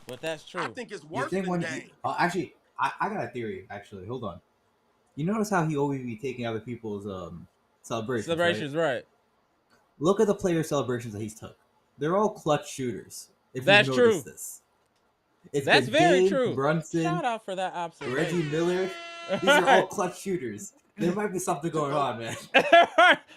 But that's true. I think it's worse than Dame. Actually, I got a theory. Actually, hold on. You notice how he always be taking other people's celebrations, right? Look at the player celebrations that he's took. They're all clutch shooters. If that's you true. Notice this. That's very Dame, true. Brunson, shout out for that observation. Reggie Miller. These are all clutch shooters. There might be something going on, man.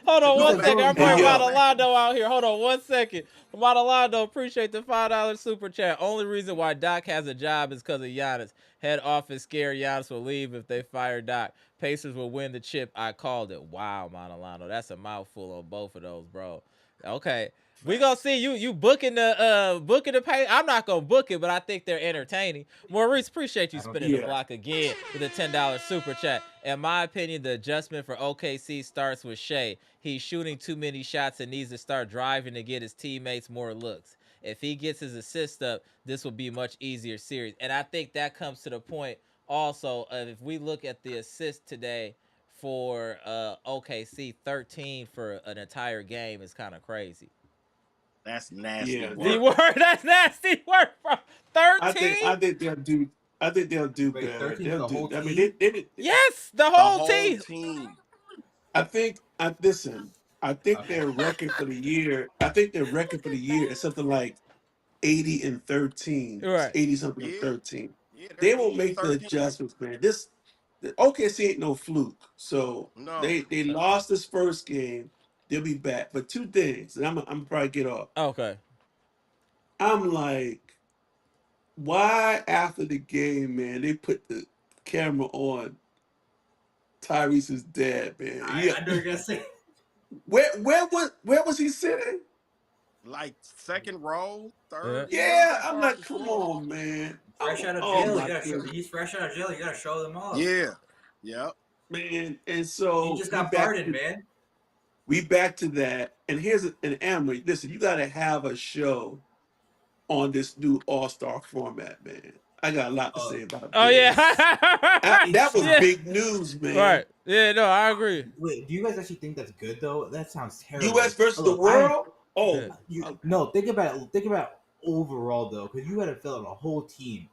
Hold on one second. I'm putting Madalando out here. Hold on 1 second. Madalando, appreciate the $5 super chat. Only reason why Doc has a job is because of Giannis. Head office scared Giannis will leave if they fire Doc. Pacers will win the chip. I called it. Wow, Madalando. That's a mouthful on both of those, bro. Okay. We gonna see you booking the pay. I'm not gonna book it, but I think they're entertaining. Maurice, appreciate you spinning the block again with a $10 super chat. In my opinion, the adjustment for OKC starts with Shea. He's shooting too many shots and needs to start driving to get his teammates more looks. If he gets his assist up, this will be a much easier series. And I think that comes to the point also of if we look at the assist today for OKC, 13 for an entire game is kind of crazy. That's nasty. That's nasty work, bro. 13. I think they'll do I think they'll do Wait, better. 13 for They'll the do. whole I mean, team? they did. Yes, the The whole whole team. team. I think. I listen. I think Okay. their record for the year. I think their record for the year is something like 80-13, Right. 80 something and Yeah, 13. yeah, they're They will 80 and make the 13. adjustments, man. This the OKC ain't no fluke. So No. they lost this first game. They'll be back. But two things, and I'm probably get off. Okay. I'm like, why after the game, man, they put the camera on Tyrese's dad, man. Yeah. I know you're gonna say. Where was he sitting? Like second row, Yeah. third. He wasn't Yeah, that I'm far up like, the come floor. on, man. Fresh out of Oh jail, you my gotta show. goodness, He's fresh out of jail. You gotta show them off. Yeah. Yep. man. And He so just got pardoned, man. we back to that. And here's an Amber. Listen, you got to have a show on this new All Star format, man. I got a lot to say about Oh yeah. this. That was Yeah. big news, man. Right. Yeah. No, I agree. Wait, do you guys actually think that's good though? That sounds terrible. U.S. versus the Look, world. Yeah. no, think about it. Think about it overall though, because you got to fill out a whole team.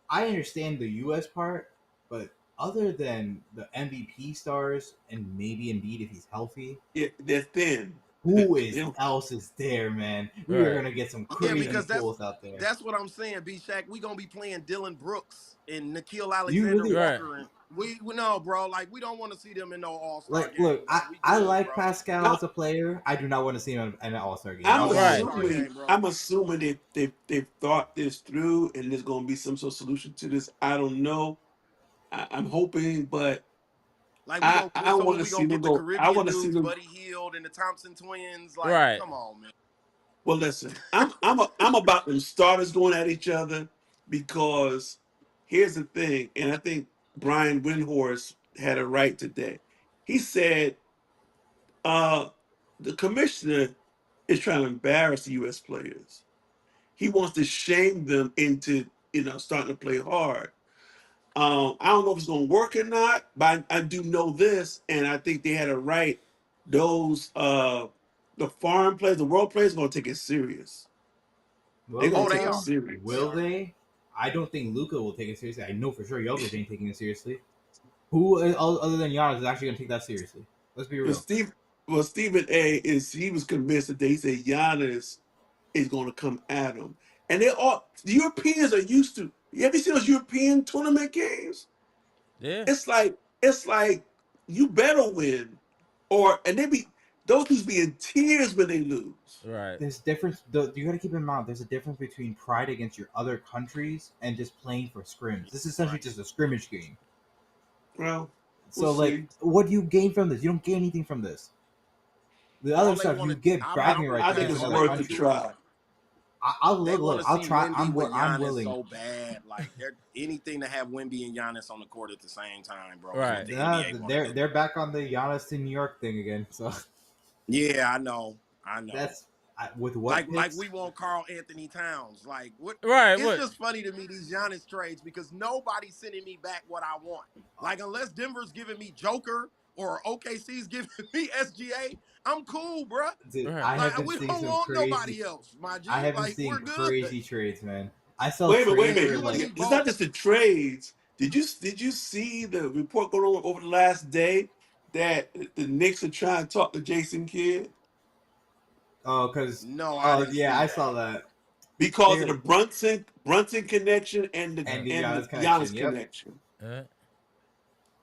I understand the U.S. part, but other than the MVP stars and maybe Embiid if he's healthy, Yeah, they're thin. who They don't- else is there, man? We Right. are gonna get some Yeah, crazy because pulls out there. that's what I'm saying, B Shaq. We gonna be playing Dylan Brooks and Nikhil You Alexander really- Right. Walker, and we know, bro. Like we don't want to see them in no All Star Like, game. look, bro. We I good, like bro. Pascal No. as a player. I do not want to see him in an All Star game. I'm Right. assuming. Bro. I'm assuming they've thought this through, and there's going to be some sort of solution to this. I don't know. I'm hoping, but Like I so want when to we see gonna them get the go. I Caribbean want to see dudes, them. Buddy Hield and the Thompson twins. Like, Right. come on, man. Well, listen, I'm about them starters going at each other because here's the thing, and I think Brian Windhorst had it right today. He said uh, the commissioner is trying to embarrass the U.S. players. He wants to shame them into starting to play hard. I don't know if it's going to work or not, but I do know this, and I think they had it right. Those the foreign players, the world players, are going to take it serious. Will They're they, going to they take it are. serious. Will they? I don't think Luca will take it seriously. I know for sure Jokic ain't taking it seriously. Who other than Giannis is actually gonna take that seriously? Let's be real. Stephen A. He was convinced that he said Giannis is going to come at him, and the Europeans are used to. You ever see those European tournament games? Yeah. It's like you better win, and those dudes be in tears when they lose. Right. There's difference. You got to keep in mind. There's a difference between pride against your other countries and just playing for scrims. This is essentially just a scrimmage game. Well, So, we'll see. what do you gain from this? You don't gain anything from this. The All other they stuff wanna- you get I- bragging I- rights I think against it's another worth a country. try. I'll They want look. to I'll see try. Wemby with I'm Giannis willing. so bad. Like they're anything to have Wemby and Giannis on the court at the same time, bro. is Right. what the Yeah, NBA wanna do. they're back on the Giannis to New York thing again. So Yeah, I know. that's with what like picks? we want Carl Anthony Towns. Like what? Right. It's What? just funny to me these Giannis trades because nobody's sending me back what I want. Like unless Denver's giving me Joker or OKC's giving me SGA, I'm cool, bruh. Dude, Right. I have Like been we seeing don't some want crazy. nobody else, my G. I have been Like seeing we're good. crazy trades, man. I saw Wait a trades minute. where You like It's not just the trades. Did you see the report going on over the last day that the Knicks are trying to talk to Jason Kidd because No, I didn't see I that. saw that because of They're- the Brunson connection and the and the and Giannis the Giannis connection. Yep. connection? Yeah.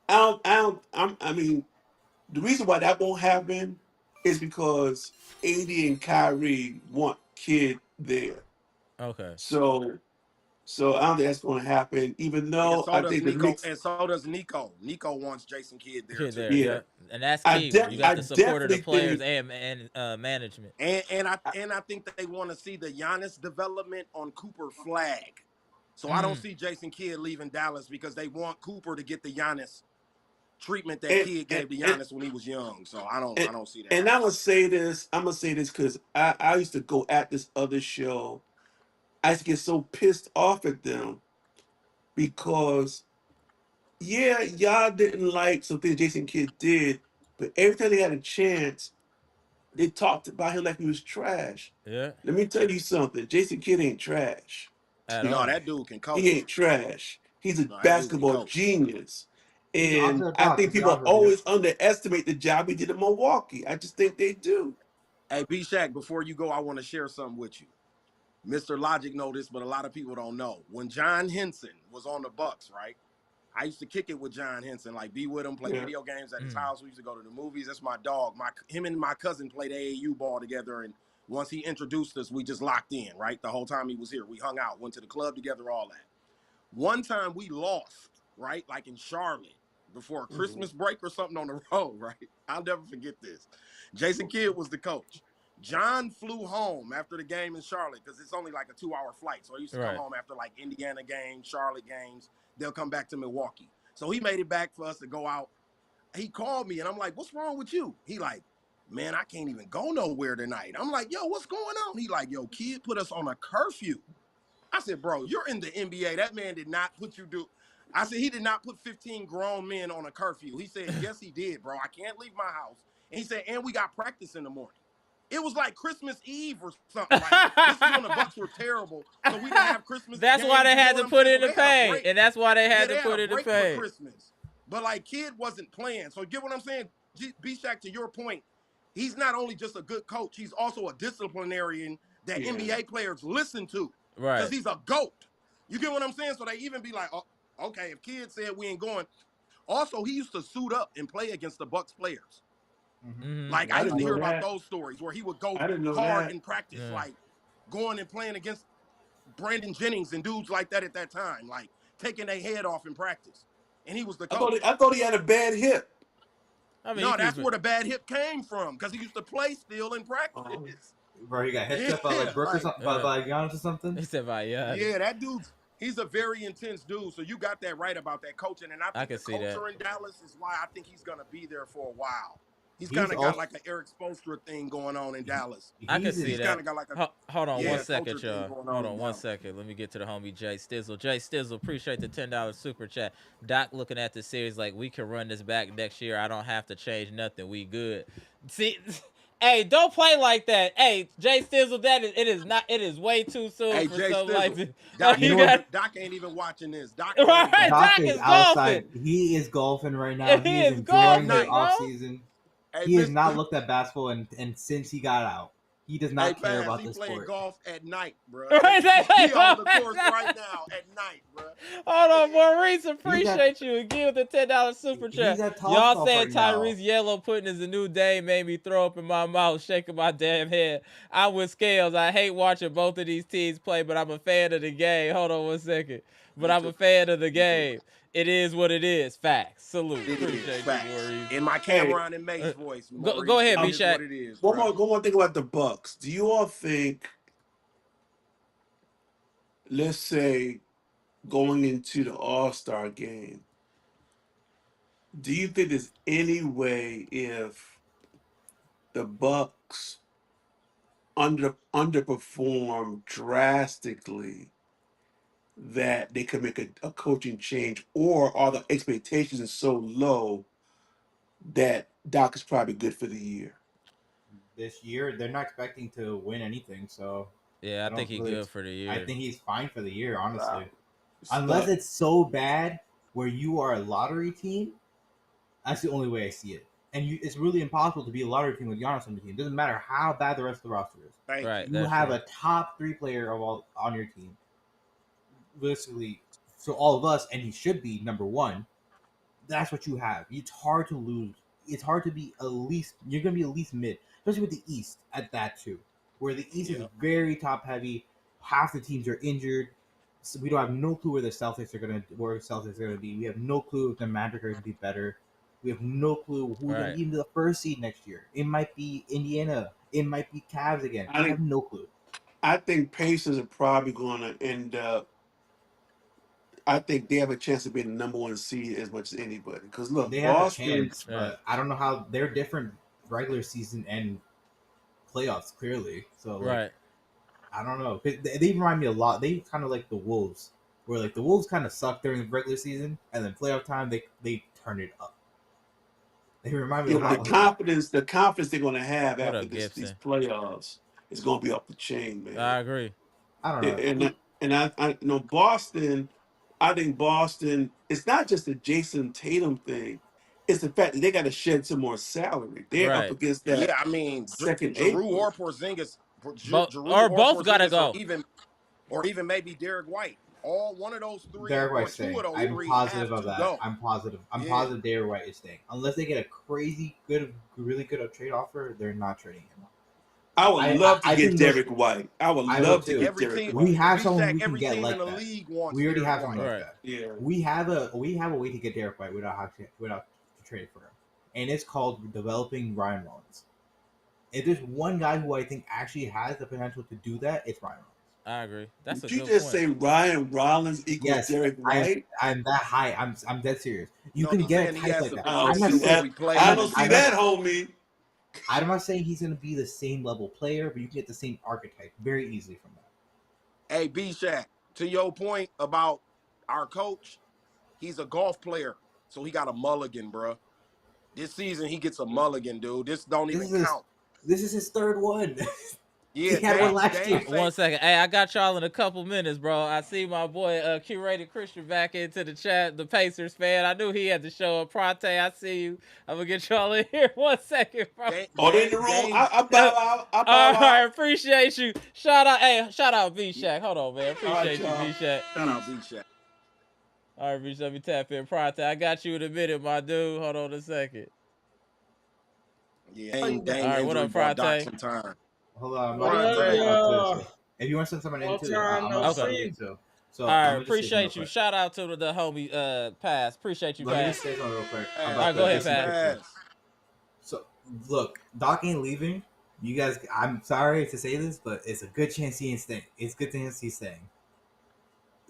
I mean, the reason why that won't happen is because AD and Kyrie want Kidd there. Okay. So I don't think that's going to happen. Even And though so I does think the Nico. Knicks, And so does Nico. Nico wants Jason Kidd there Kid too. there. yeah, Yeah. And that's I key. de- You I got the support of the definitely players think and management. And I think they want to see the Giannis development on Cooper flag. So I don't Mm. see Jason Kidd leaving Dallas because they want Cooper to get the Giannis treatment that and Kidd and gave to and, Giannis when he was young. So I and, don't see that and I'm happening. gonna say this. I'm gonna say this because I used to go at this other show. I used to get so pissed off at them because yeah, y'all didn't like something Jason Kidd did, but every time they had a chance, they talked about him like he was trash. Yeah. Let me tell you something. Jason Kidd ain't trash. at No, all. that dude can He coach. ain't trash. He's a No, that dude can basketball coach. genius. Honestly, And I Doc, to think be people honest with you, always underestimate the job he did in Milwaukee. I just think they do. Hey, B Shaq, before you go, I want to share something with you. Mr. Logic know this, but a lot of people don't know. When John Henson was on the Bucks, right? I used to kick it with John Henson, like be with him, play Yeah. video games at his house. We used to go to the movies. That's my dog. Him and my cousin played AAU ball together, and once he introduced us, we just locked in, right? The whole time he was here, we hung out, went to the club together, all that. One time we lost, right? Like in Charlotte before a Christmas break or something on the road, right? I'll never forget this. Jason Kidd was the coach. John flew home after the game in Charlotte because it's only like a 2-hour flight. So he used to come home after like Indiana games, Charlotte games. They'll come back to Milwaukee. So he made it back for us to go out. He called me and I'm like, what's wrong with you? He like, man, I can't even go nowhere tonight. I'm like, yo, what's going on? He like, yo, Kid put us on a curfew. I said, bro, you're in the NBA. That man did not put you do. I said, he did not put 15 grown men on a curfew. He said, yes, he did, bro. I can't leave my house. And he said, and we got practice in the morning. It was like Christmas Eve or something. Like, this is when the Bucks were terrible. So we didn't have Christmas. That's games, why they you know had what to I'm put saying? in So the they had a paint. break. And that's why they had Yeah, to put in the break for paint. Christmas. But like Kid wasn't playing. So get what I'm saying? B-Shack, to your point, he's not only just a good coach, he's also a disciplinarian that NBA players listen to. Right. Because he's a GOAT. You get what I'm saying? So they even be like, oh, okay, if Kid said we ain't going. Also, he used to suit up and play against the Bucks players. Like, I used to hear about those stories where he would go hard in practice, like going and playing against Brandon Jennings and dudes like that at that time, like taking their head off in practice. And he was the coach. I thought he had a bad hip. I mean, No, that's where the bad hip came from, because he used to play still in practice. bro, he got hit up by like Brooke or something, by Giannis or something. He said by Yeah, that dude's he's a very intense dude. So you got that right about that coaching, and I think the culture in Dallas is why I think he's gonna be there for a while. He's kind of got like an Eric Spoelstra thing going on in Dallas. I can see he's that. Kind of got like a hold on 1 second, y'all. Hold on 1 second. Let me get to the homie Jay Stizzle. Jay Stizzle, appreciate the $10 super chat. Doc looking at the series like we can run this back next year. I don't have to change nothing. We good. See, hey, don't play like that. Hey, Jay Stizzle, it is way too soon hey, for Jay something like this. Doc ain't even watching this. Doc is outside. He is golfing right now. He is enjoying the off season. He has not looked at basketball and since he got out. He does not care about this sport. He playing golf at night, bro. He on the course right now at night, bro. Hold on, Maurice, appreciate you again with the $10 super chat. Y'all saying Tyrese Yellow Pudding is the new day made me throw up in my mouth, shaking my damn head. I'm with Scales. I hate watching both of these teams play, but I'm a fan of the game. Hold on 1 second. But I'm a fan of the game. It is what it is. Facts. Salute. Appreciate you, Maurice. In my Cameron and Mace voice. Go ahead, B-Shaq. One more thing about the Bucks. Do you all think, let's say, going into the All-Star game, do you think there's any way if the Bucks underperform drastically that they could make a coaching change, or are the expectations so low that Doc is probably good for the year? This year, they're not expecting to win anything, so yeah, I think he's good for the year. I think he's fine for the year, honestly. Unless it's so bad where you are a lottery team, that's the only way I see it. And it's really impossible to be a lottery team with Giannis on the team. It doesn't matter how bad the rest of the roster is. Right. You have a top 3 player on your team. Realistically, so all of us, and he should be number 1. That's what you have. It's hard to lose. It's hard to be at least. You're gonna be at least mid, especially with the East at that too, where the East is very top heavy. Half the teams are injured. So we don't have no clue where the Celtics are gonna be. We have no clue if the Magic are gonna be better. We have no clue who's gonna be in the first seed next year. It might be Indiana. It might be Cavs again. I have no clue. I think Pacers are probably going to end up. I think they have a chance of being the number 1 seed as much as anybody. Because look, they have a chance, but I don't know how they're different regular season and playoffs. Clearly, so I don't know. They remind me a lot. They kind of like the Wolves, where like the Wolves kind of suck during the regular season, and then playoff time they turn it up. They remind me a lot. The confidence they're going to have after these playoffs is going to be off the chain, man. I agree. I don't know. And I you know Boston. I think Boston. It's not just a Jason Tatum thing. It's the fact that they got to shed some more salary. They're up Right. against that Yeah, I mean, second Giroux apron. or Porzingis, Giroux Or or both gotta Porzingis, go. or even maybe Derek White. All one of those three Derek or White's two of staying. those I'm three positive have of to that. go. I'm positive. I'm Yeah. positive Derek White is staying. Unless they get a crazy good, really good trade offer, they're not trading him. I would love to I get think most. Derek White. I would I would love to too. get Every Derek team, We White. have B someone Shack, we can every get team in like the that. league wants We already Derek have someone White. like Right. that. Yeah. We have a way to get Derek White without trade for him, and it's called developing Ryan Rollins. If there's one guy who I think actually has the potential to do that, it's Ryan Rollins. I agree. That's a Did you good just point. say Ryan Rollins equals Yes, Derek White? I'm that high. I'm dead serious. You No, can he's get a saying he type has like the that. I don't I'm potential not see saying that. to replace. I don't see that, homie. I'm not saying he's going to be the same level player, but you can get the same archetype very easily from that. Hey, B Shack, to your point about our coach, he's a golf player, so he got a mulligan, bro. This season he gets a mulligan, dude. This don't This even is his count. this is his third one. He Yeah, had one last Dame year. One say second. Hey, I got y'all in a couple minutes, bro. I see my boy curated Christian back into the chat, the Pacers fan. I knew he had to show up. Prate, I see you. I'm gonna get y'all in here. 1 second, bro. Are they in the room? Dame. I bow out. I bow All right, out. appreciate you. Shout out, hey, shout out B Shack. Hold on, man. All right, Appreciate you, y'all. B Shack. Shout out B Shack. All right, B, let me tap in. Prate, I got you in a minute, my dude. Hold on a second. Yeah, Oh, you got All Dame right, what injury up, bought Doc Prate? some time. Hold on, I'm what about to up, send Prate. it out too. y'all? So if you want to send someone in Long too, time I'm no gonna Okay. send you see. too. So All I'm right, gonna just say something real appreciate you. quick. Shout out to the homie Pass. Appreciate you, Let me just Pass. say something real quick All about right, the go ahead, DC Pass. picture. Pass. So look, Doc ain't leaving. You guys, I'm sorry to say this, but it's a good chance he ain't staying. It's a good chance he's staying.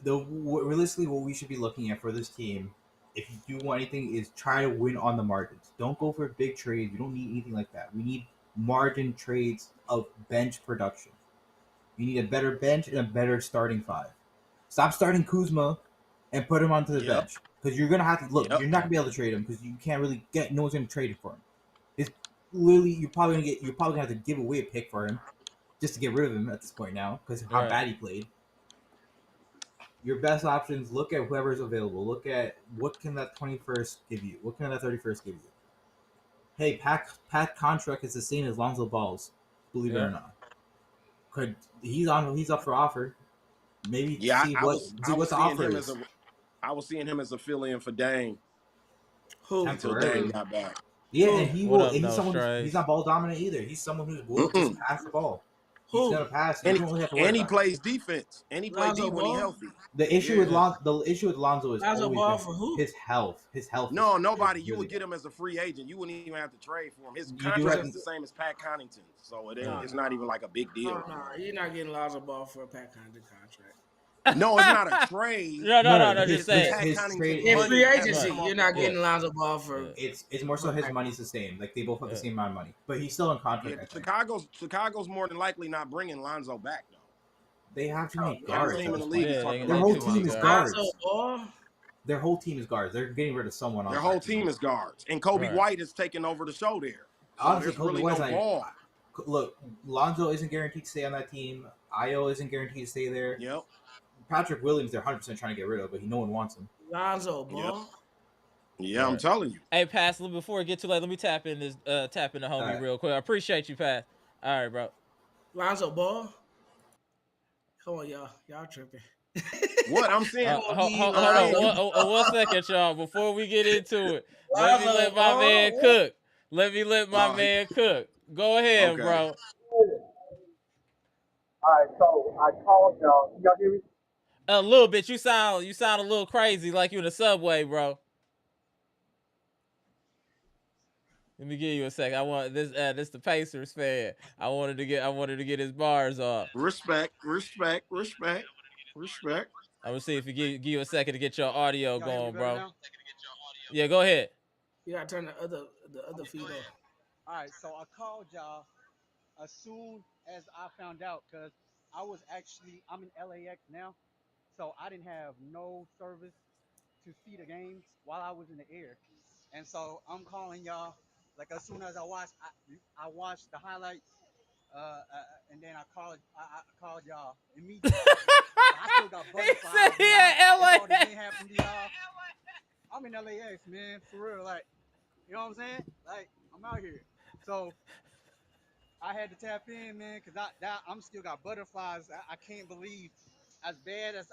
Realistically, what we should be looking at for this team, if you do want anything, is try to win on the margins. Don't go for big trades. You don't need anything like that. We need margin trades of bench production. You need a better bench and a better starting five. Stop starting Kuzma and put him onto the Yep. bench because you're gonna have to look. Yep. You're not gonna be able to trade him because you can't really get. No one's gonna trade it for him. It's literally you're probably gonna get. You're probably gonna have to give away a pick for him just to get rid of him at this point now because of how Right. bad he played. Your best options. Look at whoever's available. Look at what can that 21st give you. What can that 31st give you? Hey, Pat contract is the same as Lonzo Ball's. Believe it Yeah. or not, could he's on? He's up for offer. Maybe Yeah, see I what was the seeing offer him as is a I was seeing him as a fill-in for Dame Who? until Dame temporarily. got back. Yeah, and Who? he What will. up, And he's no someone he's strays? not ball dominant either. He's someone who will just Mm-mm. pass the ball. He's Who? gonna pass. You And don't really have to worry and he about it. plays defense. And he play D Lonzo when he Ball? healthy. Yeah. Yeah. The issue with Lonzo has Lonzo always Ball been for who? his health. His health No, is nobody. You really would get bad. him as a free agent. You wouldn't even have to trade for him. His You do He's have contract a is the same as Pat Connaughton's, so Right. it's not even like a big deal. no. You're not getting Lonzo Ball for a Pat Condon contract. No, it's not a trade. No. Just his say his it. Pat his Connaughton trade In his free money has to agency, Right. come you're off the not Yeah. getting books. Lonzo Ball for. Yeah. it's more so his money's the same. Like they both have the Yeah. same amount of money, but he's still in Yeah, contract. I think Chicago's more than likely not bringing Lonzo back though. they have too Oh, many Every guards Lonzo, at team in this the point. league is Yeah, talking they Their they about whole too getting many team is Lonzo guys. back. Lonzo guards. Ball. Their whole team is guards. They're getting rid of someone Their else. whole Actually. team is guards, and Kobe Right. White is taking over the show there. So Honestly, there's Kobe really White's no like, ball. look, Lonzo isn't guaranteed to stay on that team. Io isn't guaranteed to stay there. Yep, Patrick Williams, they're 100% trying to get rid of, but no one wants him. Lonzo yep, Ball. yeah. I'm Right. telling you. Hey, Pass, before it get too late, let me tap in the All homie right. real quick. I appreciate you, Pass. All right, bro. Lonzo Ball. Come on, y'all. Y'all tripping. What I'm saying, Hold I'm on. saying you. 1 second, y'all. Before we get into it, let me Lonzo let my man Ball. cook. Let me let my Uh, man cook. Go ahead, okay. bro. All right, so I called y'all. Can y'all hear me? A little bit. You sound a little crazy, like you in the subway, bro. Let me give you a sec. I want this. This the Pacers fan. I wanted to get his bars off. Respect, respect, respect, respect. I'm gonna see if you give you a second to get your audio Y'all hear me going, better bro. now? Yeah, go ahead. You gotta turn the other feed off. All right, so I called y'all as soon as I found out because I'm in LAX now, so I didn't have no service to see the games while I was in the air, and so I'm calling y'all like as soon as I watched the highlights, And then I called y'all immediately. But I still got He butterflies, said he man. in If LA. all this ain't happened to y'all, I'm in LAX, man, for real. Like, you know what I'm saying? Like, I'm out here. So I had to tap in, man, because I'm still got butterflies. I can't believe, as bad as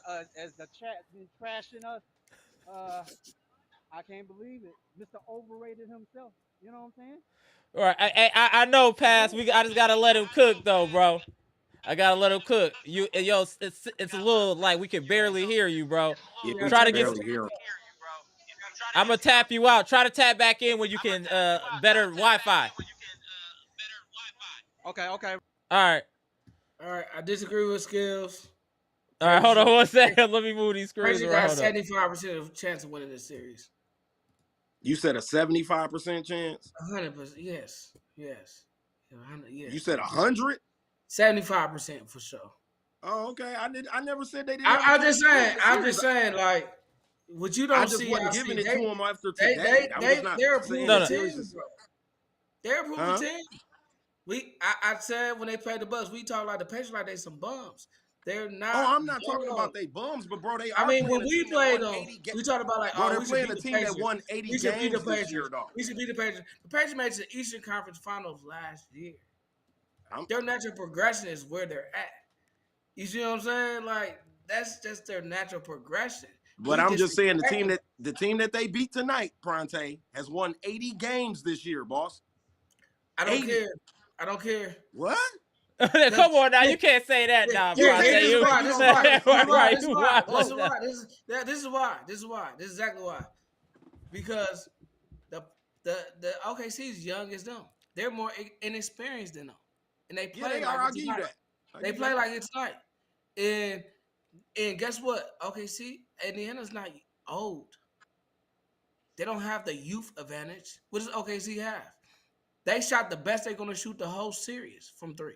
the chat been trashing us, uh, I can't believe it. Mr. Overrated himself. You know what I'm saying? All right, I know, I Pass. did. I just gotta let him cook though, bro. I gotta let him cook. It's a little like we can barely hear you, bro. Yeah, Yeah, we Try can to turn get. this. barely hear him. I'm gonna tap you out. Try to tap back in when you can. Better Wi-Fi. Okay, okay. All right. All right, I disagree with Skills. All right. Hold on Crazy, one second. Let me move these screens Crazy around. got Hold up. 75% of chance of winning this series. You said a 75% chance. 100%. Yes. Yes. Yeah, 100, You yes. said 100. 75% for sure. Oh, okay. I never said they didn't have a I'm chance just to win saying. the I'm series. just saying. Like, what you I don't just see, wasn't I see. giving it to them after They, today. they, I'm they, just not they're a saying No, proven the no. series team, is. bro. They're a proven Huh? team. I said when they played the Bucks, we talk like the Pacers like they some bums. They're Oh, not I'm not talking bums. about they bums, but bro, they I are mean, playing when a we team that played won them, 80 games. we talked about like, Bro, oh, they're we should playing beat a the team that Pacers. won 80 We should beat the games this year, Pacers. though. We should beat the Pacers. The Pacers made it to the Eastern Conference Finals last year. I'm, Their natural progression is where they're at. You see what I'm saying? Like that's just their natural progression. but We I'm just saying disrespect. the team that they beat tonight, Pronte, has won 80 games this year, boss. I don't 80. care. I don't care. What? Because Come on now. You can't say that now, You Bronte. can't this just is You say why. you This is don't why. care if This is you why. right? This lose. is You why. This wild. is why. This is why. This is why. This is exactly why. Because the OKC is young as them. They're more inexperienced than them, and they Yeah, play they are. like I'll it's give you tonight. that. I'll They give you play that. like it's tonight. And guess what? OKC, Indiana's not old. They don't have the youth advantage. What does OKC have? They shot the best they're gonna shoot the whole series from three.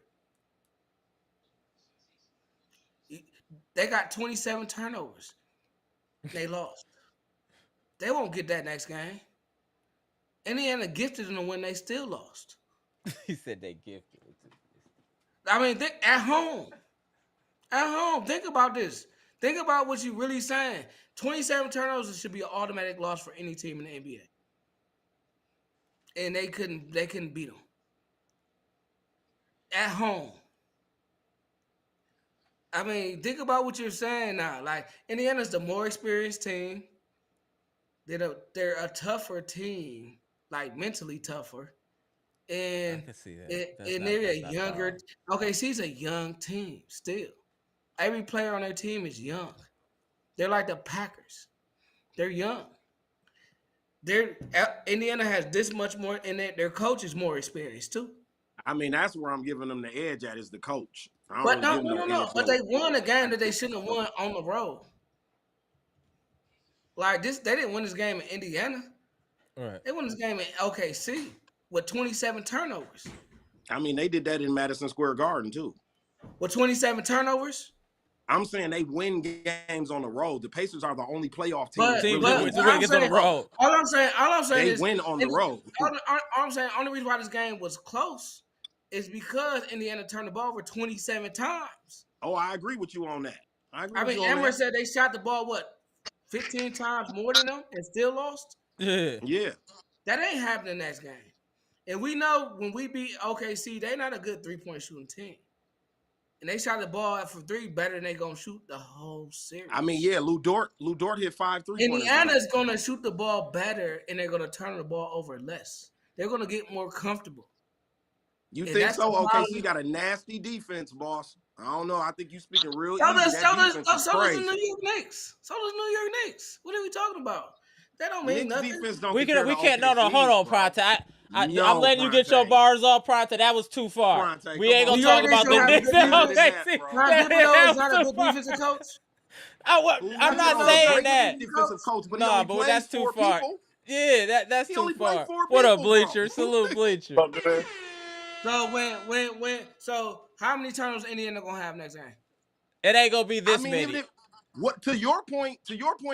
They got 27 turnovers. They lost. They won't get that next game. Indiana gifted them to win. They still lost. He said they gifted it. I mean, at home. At home. Think about this. Think about what you really saying. 27 turnovers should be an automatic loss for any team in the NBA. And they couldn't beat them. At home. I mean, think about what you're saying now. Like Indiana's the more experienced team. They're a tougher team, like mentally tougher. I And can see that. and they're a That's not younger. foul. Okay, she's a young team still. Every player on their team is young. They're like the Packers. They're young. Indiana has this much more, and their coach is more experienced too. I mean, that's where I'm giving them the edge at is the coach. I don't But really no, give them no, no no, no. edge But though. they won a game that they shouldn't have won on the road. Like this, they didn't win this game in Indiana. All right. They won this game in OKC with 27 turnovers. I mean, they did that in Madison Square Garden too. With 27 turnovers. I'm saying they win games on the road. The Pacers are the only playoff team But that's Team really to win win I'm against on the saying, games. road. all I'm saying They is, win on the road. all I'm saying, only reason why this game was close is because Indiana turned the ball over 27 times. Oh, I agree with you on that. I agree I with mean, you on Amara that. said they shot the ball 15 times more than them and still lost. Yeah. Yeah. That ain't happening next game. And we know when we beat OKC, they're not a good 3-point shooting team. And they shot the ball for three better than they gonna shoot the whole series. I mean, yeah, Lou Dort hit 5 3-pointers tonight. Indiana's gonna shoot the ball better and they're gonna turn the ball over less. They're gonna get more comfortable. You And think that's the so? Okay, so problem. you got a nasty defense, boss. I don't know. I think you speaking real So easy. does That defense is so does the crazy. New York Knicks. So does New York Knicks. What are we talking about? That don't mean Knicks nothing. defense don't We compare to can't. No, hold OKC's, on, bro. Pronte. I'm No, letting you get your Pronte. bars off, Pronte. That was too far. Pronte, We come ain't on, gonna New talk York bro. Knicks about don't the have a Knicks good and Better than defense. that, OKC. bro. Ron That Thibodeau is was not a too good far. defensive coach. I'm Ron not Thibodeau's a Thibodeau's saying great not a that. good defensive coach. coach, but he Nah, only but plays that's too 4 far. people. Yeah, that's He too only plays far. 4 What up, people, bro. Bleacher? Salute, Bleacher. So so how many turnovers Indiana gonna have next game? It ain't gonna be I this mean, even many. if to your point,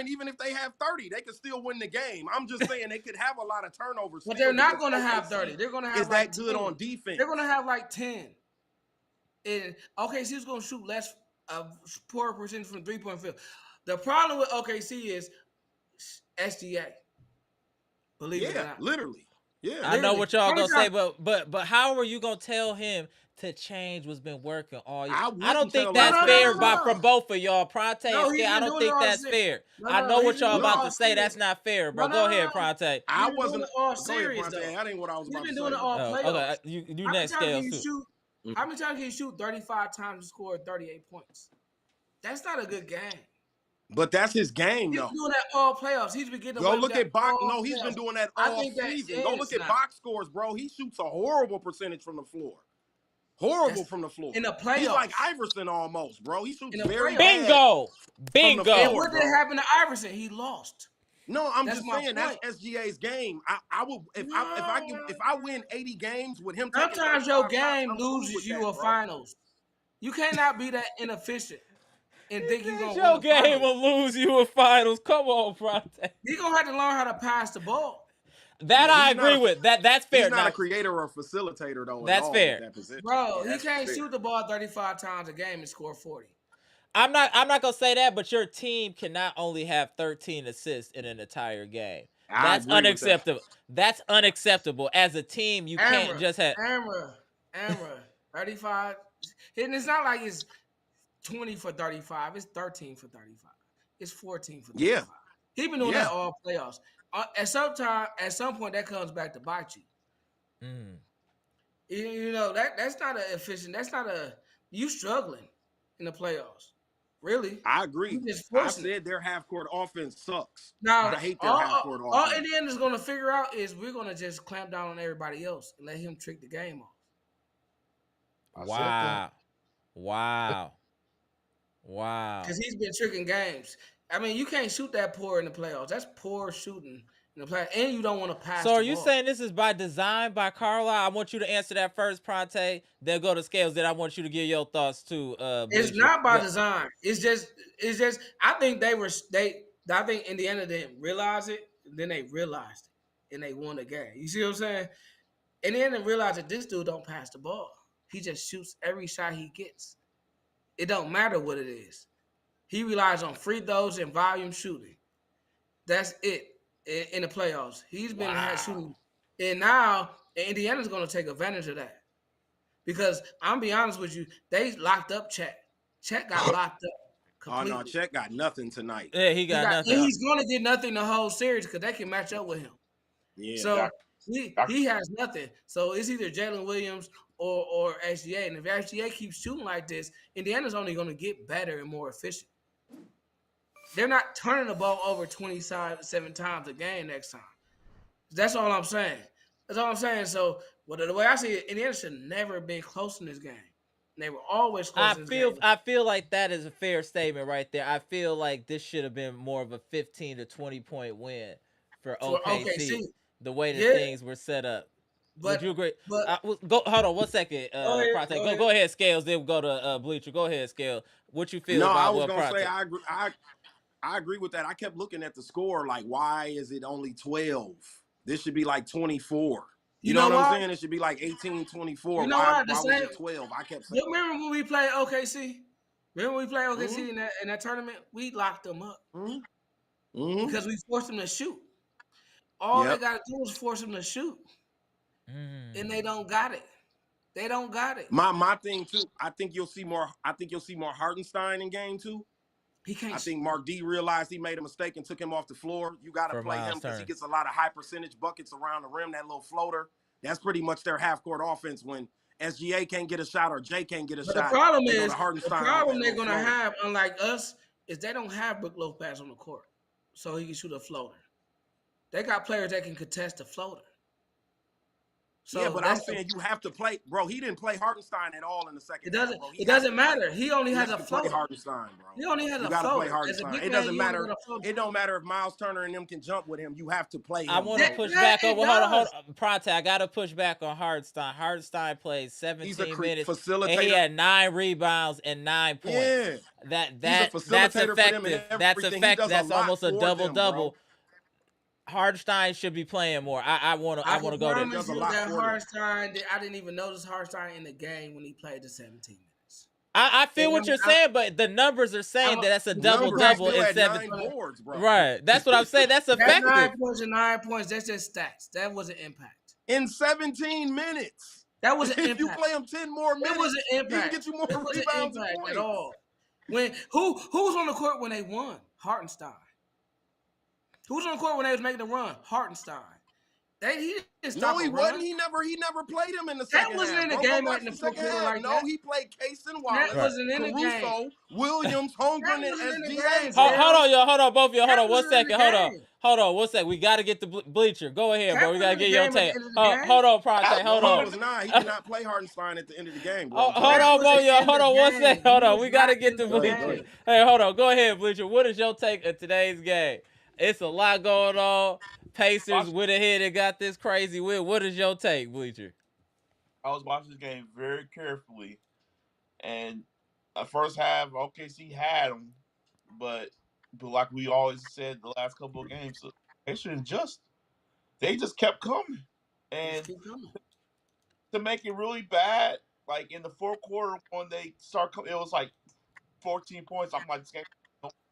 even if they have 30, they could still win the game. I'm just saying they could have a lot of turnovers But still they're not because gonna have OKC 30. They're gonna is have that like good 10. on defense. They're gonna have like 10. And OKC was going to shoot less, poor percentage from 3-point field. The problem with OKC is SGA. Believe it or not. Literally. Yeah. I know what y'all gonna say, Anytime- but how are you gonna tell him to change what's been working all year? I I wouldn't don't think tell that's him. fair No. from both of y'all, Pronte No, and he's Scale. I been don't doing it think all that's series. fair. No, I know he's what been y'all doing it about all to say. series. That's not fair, bro. No, Go no, ahead, no. Pronte. I He's been wasn't. doing it all Go ahead, series, Bronte. though. That ain't what I was He's about been to doing say. it all playoffs. Okay, you How many next, times Scale can you too. shoot? How many times can you shoot 35 times and score 38 points? That's not a good game. But that's his game, He's though. been doing that all playoffs. He's been getting Go away with look that at box. all No, he's been playoffs. doing that I all think that season. Go look is at not. box scores, bro. He shoots a horrible percentage from the floor. Horrible That's from the floor. in the playoffs. He's like Iverson almost, bro. He shoots In the very playoffs. bad Bingo, from the bingo. And floor, what did bro. happen to Iverson? He lost. No, I'm That's just my saying point. that's SGA's game. I will if I win 80 games with him taking Sometimes 35 your shots, game I'm cool loses with you that, a bro. finals. You cannot be that inefficient and think you're gonna win Your the game finals. will lose you a finals. Come on, Pronte. He's gonna have to learn how to pass the ball. That Yeah, I he's not agree a- with. That's fair. He's not Now, a creator or facilitator though that's at all fair. at that position. Bro, Yeah, he that's can't fair. shoot the ball 35 times a game and score 40. I'm not gonna say that, but your team cannot only have 13 assists in an entire game. I That's agree with that. unacceptable. That's unacceptable. As a team, you can't just have. Amara, 35. And it's not like it's 20 for 35. It's 13 for 35. It's 14 for 35. Yeah. He's been doing Yeah. that all playoffs. At some point, that comes back to bite you. Mm. You know that's not a efficient. That's not a you struggling in the playoffs. Really, I agree. you just I forcing it. said their half court offense sucks. Now, I hate their half court all offense. Indiana's going to figure out is we're going to just clamp down on everybody else and let him trick the game off. Wow. Because he's been tricking games. I mean, you can't shoot that poor in the playoffs. That's poor shooting in the playoffs, and you don't want to pass. So the are you ball. saying this is by design by Carlisle? I want you to answer that first, Pronte. Then go to Scales. Then I want you to give your thoughts too. It's Bleacher. not by design. It's just. I think I think Indiana didn't realize it. Then they realized it, and they won the game. You see what I'm saying? And then they realized that this dude don't pass the ball. He just shoots every shot he gets. It don't matter what it is. He relies on free throws and volume shooting. That's it in the playoffs. He's been shooting, and now Indiana's going to take advantage of that. Because I'm be honest with you, they locked up Chet. Chet got locked up completely. Oh no, Chet got nothing tonight. Yeah, he got nothing. And he's going to get nothing the whole series because they can match up with him. Yeah. So he has nothing. So it's either Jalen Williams or SGA. And if SGA keeps shooting like this, Indiana's only going to get better and more efficient. They're not turning the ball over 27 times a game next time. That's all I'm saying. That's all I'm saying. So, the way I see it, Indiana should never been close in this game. They were always close in this game. I feel like that is a fair statement right there. I feel like this should have been more of a 15 to 20 point win for OKC. The way that things were set up. Would you agree? Go. Hold on 1 second. Go ahead, Scales. Then we'll go to Bleacher. Go ahead, Scales. What you feel about I was what gonna Pronte? say I agree with that. I kept looking at the score like, why is it only 12? This should be like 24. You know what I'm saying? It should be like 18, 24. You know why what? was it 12? I kept saying. Remember when we played OKC? Remember when we played OKC in that tournament? We locked them up because we forced them to shoot. All they got to do is force them to shoot, and they don't got it. They don't got it. My thing too. I think you'll see more. Hartenstein in game 2. He can't. I think Mark D realized he made a mistake and took him off the floor. You got to play him because he gets a lot of high percentage buckets around the rim. That little floater. That's pretty much their half court offense. When SGA can't get a shot or Jay can't get a shot. The problem they're going to have, unlike us, is they don't have Brook Lopez on the court, so he can shoot a floater. They got players that can contest the floater. So yeah, but I'm saying you have to play, bro. He didn't play Hartenstein at all in the second half, bro. It doesn't matter. He only has a floater. Play Hartenstein, bro. He only has a floater. You got to play Hartenstein. It doesn't matter. It don't matter if Miles Turner and them can jump with him. You have to play him. I want to push back over. Hold on. Pronte, I got to push back on Hartenstein. Hartenstein played 17 minutes. And he had 9 rebounds and 9 points. Yeah. That's effective. That's effective. That's almost a double-double. Hartenstein should be playing more. I want to go there. That Hartenstein, I didn't even notice Hartenstein in the game when he played the 17 minutes. I feel what And you're saying, but the numbers are saying that that's a double Numbers are double still in at 7. 9 boards, bro. Right. That's what I'm saying. That's That's effective. 9 points and 9 points. That's just stats. That wasn't impact. In 17 minutes. That was an If impact. you play him 10 more minutes, it was an he impact. can get you more it wasn't rebounds and impact points. at all. When who was on the court when they won? Hartenstein. Who was on the court when they was making the run? Hartenstein. He didn't stop No, he a wasn't. run. He never played him in the That second wasn't half. in the Bro, game go right watch in the the fourth second quarter half. like No, that. he played Cason That Wallace, wasn't in the game. Caruso, Williams, Holmgren, and wasn't in the SGA. game, bro. Hold on, y'all. Hold on, both of y'all. Hold That on, 1 wasn't in the second. Hold on. game. Hold on, 1 second. We got to get the bleacher. Go ahead, That bro. We got to wasn't get the your game at take. the end of the game. Hold on, Pronte. Hold No, on. it was not. He did not play Hartenstein at the end of the game, bro. Hold That on, both wasn't of y'all. in Hold the on, 1 game. second. Hold He on. was We got to not get in the the bleacher. game. Hey, hold on. Go ahead, bleacher. What is your take of today's game? It's a lot going on. Pacers went ahead and got this crazy win. What is your take, bleacher? I was watching this game very carefully, and the first half, OKC had them, but like we always said the last couple of games, they shouldn't they just kept coming, and Keep coming. to make it really bad, like in the fourth quarter when they start coming, it was like 14 points. I'm like, this game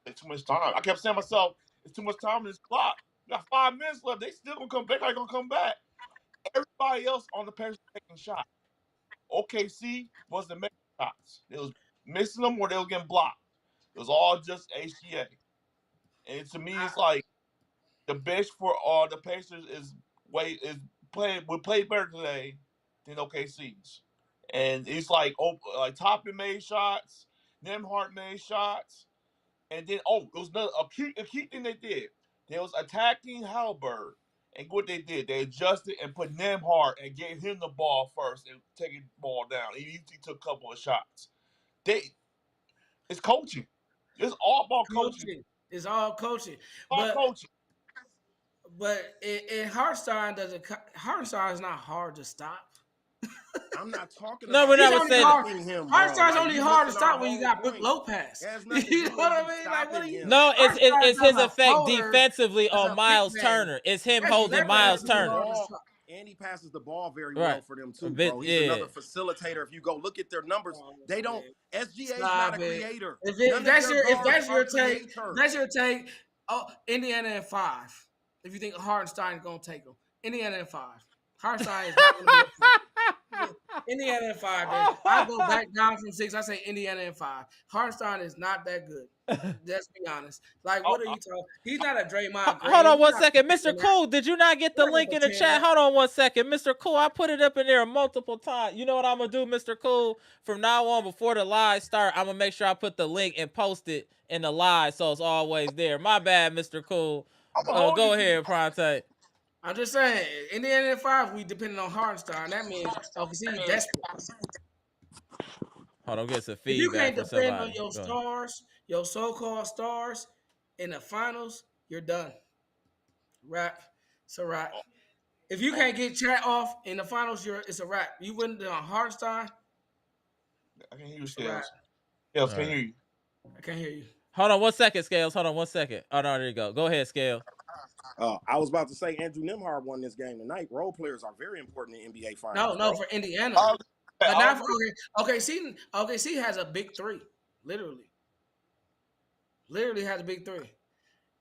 is too much time. I kept saying to myself, it's too much time in this clock. We got 5 minutes left. They still gonna come back. They're gonna come back. Everybody else on the Pacers taking shots. OKC wasn't making shots. They was missing them or they were getting blocked. It was all just HGA. And to me, it's like the bench for the Pacers would play better today than OKC's. And it's like Toppin made shots, Nemhart made shots, and then it was a key thing they did. They was attacking Haliburton. And what they did, they adjusted and put Nemhart and gave him the ball first and taking the ball down. He took a couple of shots. It's coaching. It's all about coaching. It's all coaching. All coaching. But in Hartenstein is not hard to stop. I'm not talking No, about we're not stopping him. Hartenstein's Like, only you hard to missing stop our when you whole got Brook point. Lopez. It has nothing to You do know with what I mean? Like, stopping what are you? him. No, it's his a effect holder, defensively as a on big Miles man. Turner. It's him That's holding never Miles has to be Turner. hard to stop. And he passes the ball very Right. well for them too, A bit, bro. He's yeah. another facilitator. If you go look at their numbers, they don't. SGA's Stop not a it. creator. If that's your take, creators. that's your take. Oh, Indiana in 5. If you think Hartenstein is gonna take them, Indiana in 5. Hartenstein is not gonna be Indiana in 5. Then I go back down from 6. I say Indiana in 5. Hartenstein is not that good. Let's be honest. Like, what are you talking? He's not a Draymond Green. Hold on 1 second. Mr. Cool, did you not get the link in the chat? Hold on 1 second. Mr. Cool, I put it up in there multiple times. You know what I'm going to do, Mr. Cool? From now on, before the live start, I'm going to make sure I put the link and post it in the live so it's always there. My bad, Mr. Cool. Go ahead, Pronte. I'm just saying, Indiana in 5, we depending on Hartenstein. That means OKC desperate. Hold on, get some If you feedback can't from depend somebody. on your stars, your so-called stars, in the finals, you're done. Wrap. It's a wrap. If you can't get Chat off in the finals, it's a wrap. You wouldn't do on Hartenstein. I can hear you, Scales. Scales, can hear you. I can't hear you. Hold on 1 second, Scales. Hold on 1 second. Oh, no, there you go. Go ahead, Scales. I was about to say Andrew Nemhart won this game tonight. Role players are very important in NBA finals. No, for Indiana. But not for OKC has a big 3, literally. Literally has a big 3.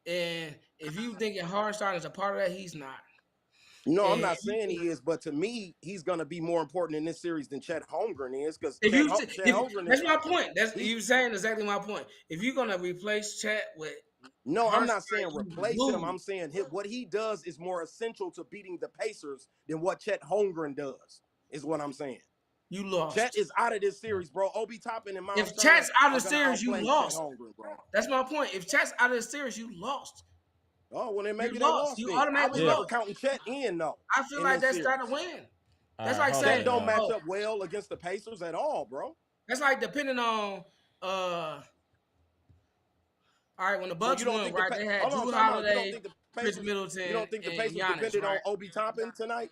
And if you thinking Hartenstein is a part of that, he's not. No, I'm not saying he is, but to me, he's going to be more important in this series than Chet Holmgren is. Because that's my point. You saying exactly my point. If you're going to replace Chet with no, I'm not saying replace him. I'm saying what he does is more essential to beating the Pacers than what Chet Holmgren does, is what I'm saying. You lost. Chet is out of this series, bro. Obi Toppin and Miles If Chet's out of the series, you lost. Holmgren, bro. That's my point. If Chet's out of the series, you lost. Oh, well, then maybe they lost. You automatically never counting Chet in, though. I feel like that's not a win. That's like saying Chet don't match up well against the Pacers at all, bro. That's like depending on all right, when the Bucks won, right? They had Drew Holiday, Chris Middleton. You don't think the Pacers Giannis, depended on Obi Toppin tonight?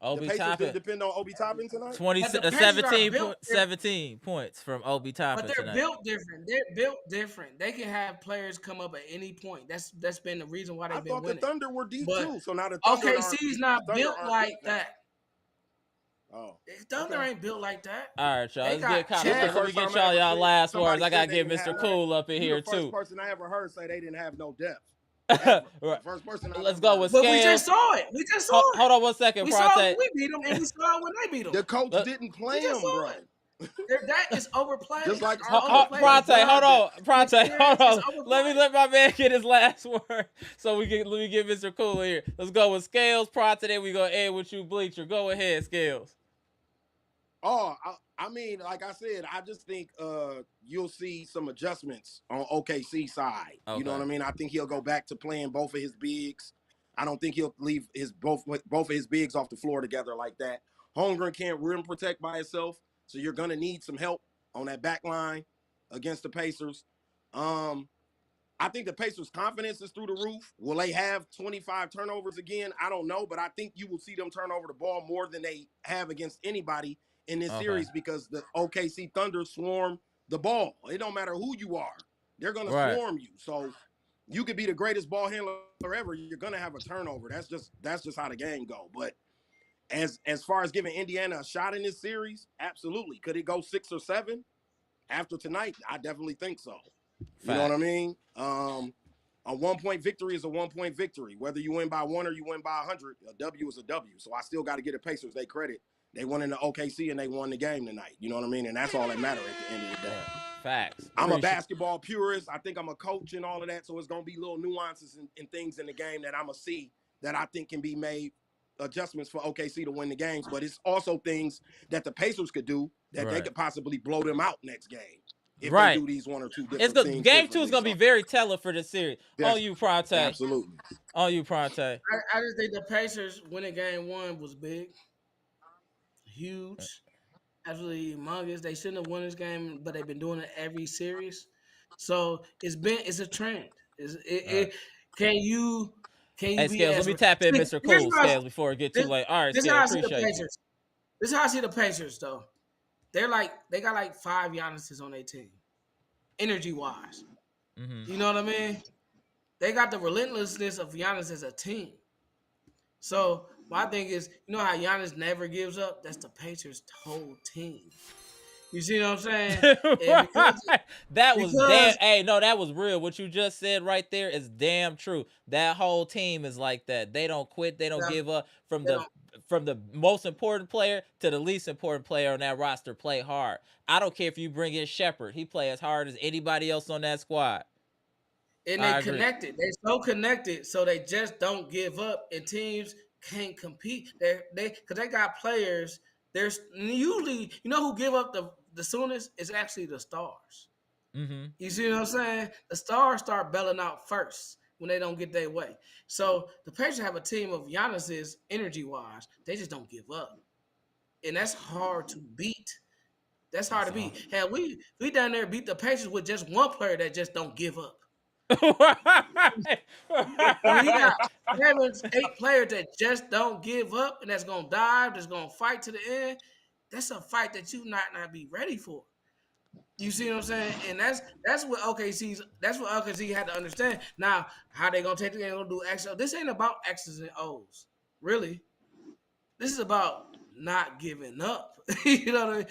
Obi the Pacers Toppin depend on Obi Toppin tonight? 17 points from Obi Toppin tonight. But they're tonight. built different. They're built different. They can have players come up at any point. That's been the reason why they've been winning. The Thunder were deep too. So now the Thunder OKC's not built like that. Oh, Thunder okay. ain't built like that. All right, y'all. They Let's get got caught This up. the Let Chet. me first get time I ever y'all seen last words. somebody I say gotta they get didn't Mr. have no. Cool up in You the here first too. person I ever heard say they didn't have no depth. Ever. Right. First person I've Let's ever go heard with say But we that. just Scales. saw it. We just saw it. Hold on 1 second, We saw it when Prate. we beat them, and we saw it when they beat them. The coach Let- didn't We play just him, saw bro. it. That is overplayed. Just like It's our coach, overplayed. bro. The Prate, hold job, on. the Prate, hold experience is on. overplayed. Let my man get his last word. So let me get Mr. Cool here. Let's go with Scales, Prate, then we gonna end with you, Bleacher. Go ahead, Scales. Oh, I mean, like I said, I just think you'll see some adjustments on OKC side. You know Okay. what I mean? I think he'll go back to playing both of his bigs. I don't think he'll leave both of his bigs off the floor together like that. Holmgren can't rim protect by himself, so you're gonna need some help on that back line against the Pacers. I think the Pacers' confidence is through the roof. Will they have 25 turnovers again? I don't know, but I think you will see them turn over the ball more than they have against anybody in this Okay. series because the OKC Thunder swarm the ball. It don't matter who you are. They're going to Right. swarm you. So you could be the greatest ball handler ever. You're going to have a turnover. That's just how the game go. But as far as giving Indiana a shot in this series, absolutely. Could it go 6 or 7 after tonight? I definitely think so. You know what I mean? A 1-point victory is a 1-point victory. Whether you win by 1 or you win by 100, a W is a W. So I still got to give the Pacers they credit. They won in the OKC and they won the game tonight. You know what I mean? And that's all that matters at the end of the day. Right. Facts. I'm a basketball purist. I think I'm a coach and all of that. So it's going to be little nuances and things in the game that I'm going to see that I think can be made adjustments for OKC to win the games. But it's also things that the Pacers could do that they could possibly blow them out next game. If they do these 1 or 2 different It's good. things. Game 2 is gonna be very telling for this series. On you, Prate. Absolutely. On you, Prate. I just think the Pacers winning game 1 was big, huge, absolutely humongous. They shouldn't have won this game, but they've been doing it every series. So it's a trend. Can you Hey, be Scales, let me tap in Mr. Cool, Scales, before it get too late. All right, This is how I Scales, see the appreciate you. Pacers. This is how I see the Pacers, though. They got like 5 Giannis's on their team, energy wise. Mm-hmm. You know what I mean? They got the relentlessness of Giannis as a team. So my thing is, you know how Giannis never gives up? That's the Pacers' whole team. You see what I'm saying? And That was damn. Hey, no, that was real. What you just said right there is damn true. That whole team is like that. They don't quit. They don't give up. From the most important player to the least important player on that roster, play hard. I don't care if you bring in Shepard. He play as hard as anybody else on that squad. And they connected. They so connected, so they just don't give up. And teams can't compete. Because they got players. There's usually, you know who give up the soonest is actually the stars. Mm-hmm. You see what I'm saying? The stars start belling out first when they don't get their way. So the Pacers have a team of Giannis's energy wise. They just don't give up, and that's hard to beat. That's hard to beat. Hell, we down there beat the Pacers with just one player that just don't give up. When you got 7, 8 players that just don't give up and that's gonna dive, that's gonna fight to the end, that's a fight that you not be ready for. You see what I'm saying? And that's what OKC had to understand. Now, how they gonna take the game, gonna do X. This ain't about X's and O's, really. This is about not giving up. You know what I mean?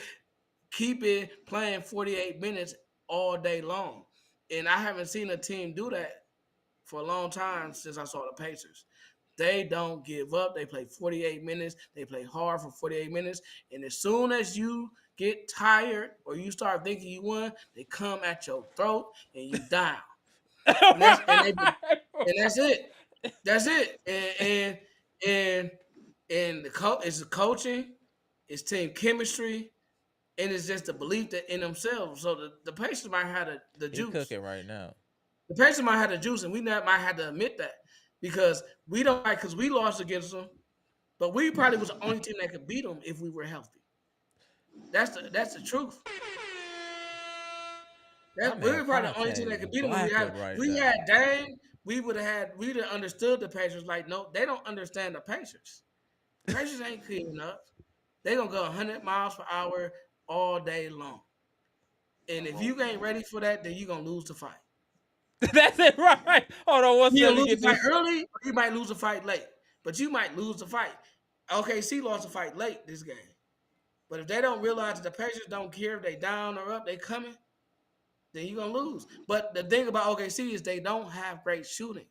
Keep it playing 48 minutes all day long. And I haven't seen a team do that for a long time since I saw the Pacers. They don't give up. They play 48 minutes. They play hard for 48 minutes. And as soon as you get tired or you start thinking you won, they come at your throat and you down. And that's it. That's it. And it's the coaching, it's team chemistry, and it's just the belief that in themselves. So the Pacers might have the juice. He's cooking right now. The Pacers might have the juice, and we might have to admit that because we lost against them, but we probably was the only team that could beat them if we were healthy. That's the truth. We were probably the only team that could beat them. We had Dame. We'd have understood the Pacers. Like, no, they don't understand the Pacers. The Pacers ain't keeping up. They gonna go 100 miles per hour all day long. And if you ain't ready for that, then you gonna lose the fight. That's it, right? Hold on, one second. You lose the fight early, or you might lose the fight late. But you might lose the fight. OKC lost the fight late this game. But if they don't realize that the Pacers don't care if they down or up, they coming, then you're gonna lose. But the thing about OKC is they don't have great shooting.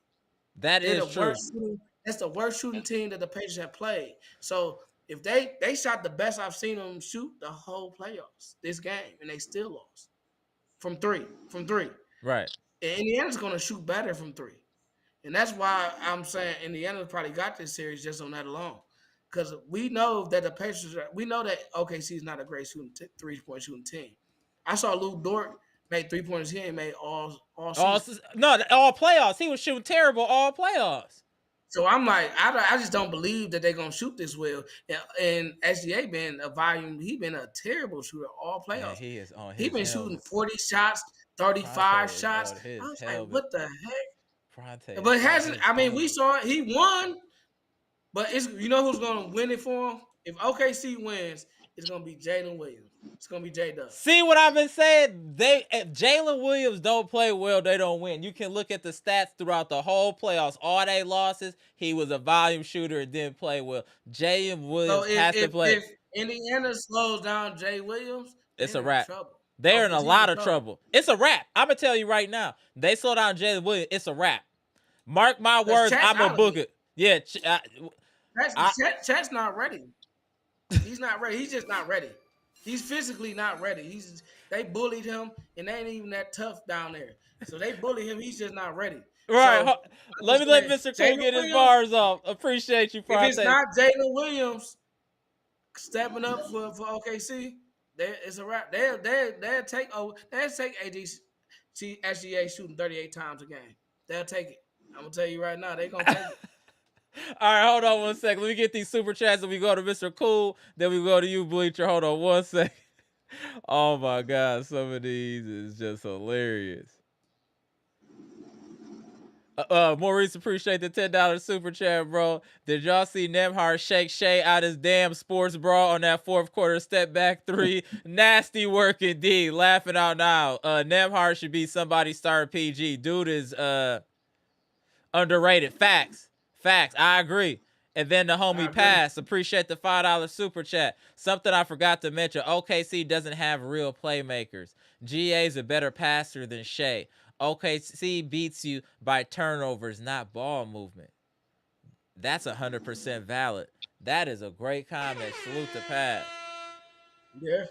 That They're is the true. worst shooting. That's the worst shooting team that the Pacers have played. So if they shot the best I've seen them shoot the whole playoffs this game, and they still lost from three. Right. And Indiana's gonna shoot better from three. And that's why I'm saying Indiana probably got this series just on that alone. Because we know that the Pacers, we know that OKC is not a great shooting 3-point shooting team. I saw Lou Dort make 3-pointers he ain't made all season. All playoffs. He was shooting terrible all playoffs. So I'm like, I just don't believe that they're gonna shoot this well. And SGA been a volume, he been a terrible shooter all playoffs. Man, he is on his He been helmet. shooting 40 shots, 35 shots. I was like, what the heck? Bronte But hasn't, I mean, we saw it, he won, but it's, you know who's gonna win it for him? If OKC wins, it's gonna be Jalen Williams. It's gonna be J-Dub. See what I've been saying? If Jalen Williams don't play well, they don't win. You can look at the stats throughout the whole playoffs. All they losses, he was a volume shooter and didn't play well. Jalen Williams has to play. If Indiana slows down Jay Williams, it's a wrap. Trouble. They're in a lot of trouble. It's a wrap. I'm gonna tell you right now. They slow down Jalen Williams. It's a wrap. Mark my words. I'm a book it. Yeah. Chat's not ready. He's not ready. He's just not ready. He's physically not ready. They bullied him, and they ain't even that tough down there. So they bully him. He's just not ready. Right. So, let Mr. Cool get his bars off. Appreciate you, Friday. If it's not Jalen Williams stepping up for OKC, it's a wrap. They'll take SGA shooting 38 times a game. They'll take it. I'm gonna tell you right now, they're gonna take it. All right, hold on 1 second. Let me get these super chats and we go to Mr. Cool. Then we go to you, Bleacher. Hold on 1 second. Oh my God, some of these is just hilarious. Maurice, appreciate the $10 super chat, bro. Did y'all see Nembhard shake Shea out his damn sports bra on that fourth quarter step back three? Nasty work indeed. Laughing out now. Nembhard should be somebody's star PG. Dude is underrated. Facts. I agree. And then the homie Pass. Appreciate the $5 super chat. Something I forgot to mention. OKC doesn't have real playmakers. GA's a better passer than Shea. OKC beats you by turnovers, not ball movement. That's 100% valid. That is a great comment. Salute to Pass. Yeah.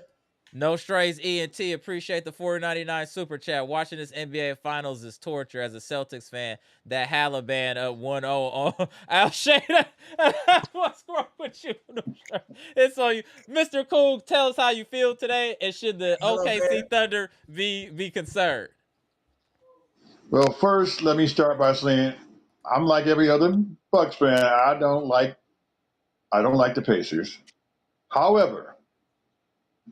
No Strays ENT, appreciate the $4.99 super chat. Watching this NBA Finals is torture as a Celtics fan. That Haliburton up 1-0 on Al Shada. What's wrong with you? It's on you. Mr. Cool, tell us how you feel today, and should the OKC Thunder be concerned? Well, first, let me start by saying I'm like every other Bucks fan. I don't like the Pacers. However,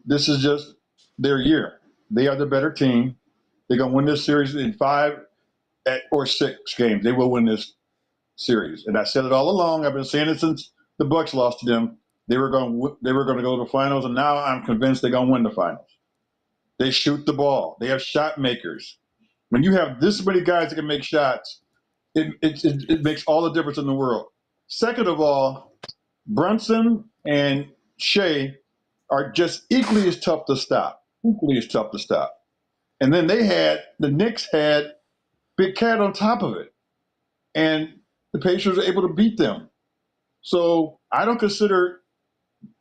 this is just their year. They are the better team. They're going to win this series in 5 or 6 games. They will win this series. And I said it all along. I've been saying it since the Bucks lost to them. They were going to go to the finals, and now I'm convinced they're going to win the finals. They shoot the ball. They have shot makers. When you have this many guys that can make shots, it makes all the difference in the world. Second of all, Brunson and Shea are just equally as tough to stop. And then the Knicks had Big Cat on top of it. And the Pacers were able to beat them. So I don't consider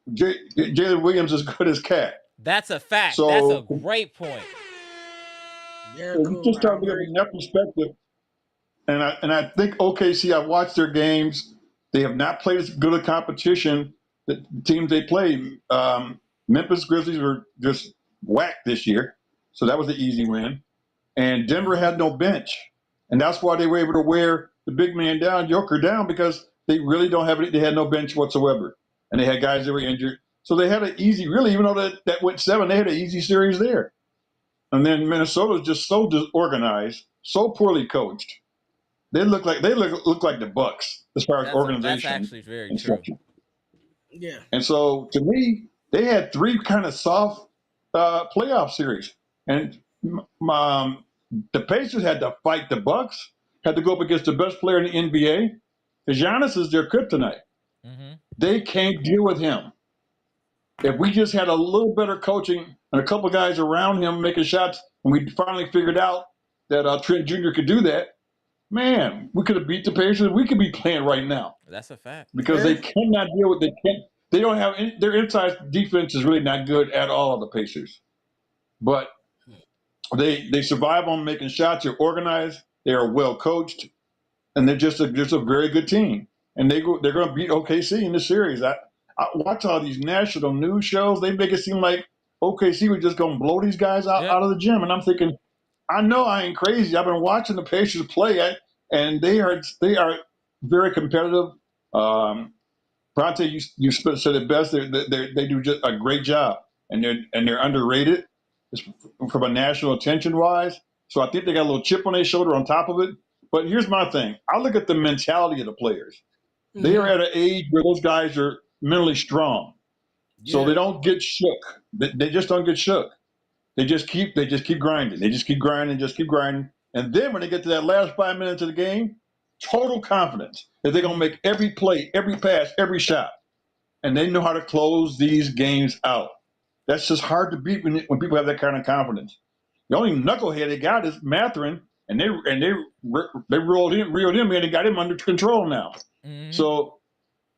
Jalen Williams as good as Cat. That's a fact. So, that's a great point. Yeah, so cool, just talking in that perspective. And I think OKC, I've watched their games. They have not played as good a competition. The teams they play, Memphis Grizzlies were just whacked this year. So that was an easy win. And Denver had no bench. And that's why they were able to wear the big man down, Joker down, because they really don't have it. They had no bench whatsoever. And they had guys that were injured. So they had an easy, really, even though that went 7, they had an easy series there. And then Minnesota was just so disorganized, so poorly coached. They look like the Bucks as far as organization. That's actually very true. Yeah. And so to me, they had 3 kind of soft playoff series, and the Pacers had to fight the Bucks, had to go up against the best player in the NBA, because Giannis is their kryptonite. Mm-hmm. They can't deal with him. If we just had a little better coaching and a couple of guys around him making shots, and we finally figured out that Trent Jr. could do that, man, we could have beat the Pacers. We could be playing right now That's a fact. because they cannot deal with they don't have their inside defense is really not good at all. The Pacers, but they survive on making shots. They're organized. They are well coached, and they're just a very good team. And they're going to beat OKC in the series. I watch all these national news shows. They make it seem like OKC was just going to blow these guys out of the gym, and I'm thinking, I know I ain't crazy. I've been watching the Pacers play, and they are very competitive. Bronte, you said it best. They do just a great job, and they're underrated from a national attention wise. So I think they got a little chip on their shoulder on top of it. But here's my thing: I look at the mentality of the players. Mm-hmm. They are at an age where those guys are mentally strong, so they don't get shook. They just don't get shook. They just keep grinding. They just keep grinding. And then when they get to that last 5 minutes of the game, total confidence that they're going to make every play, every pass, every shot. And they know how to close these games out. That's just hard to beat when people have that kind of confidence. The only knucklehead they got is Mathurin, and they reeled him in and got him under control now. Mm-hmm. So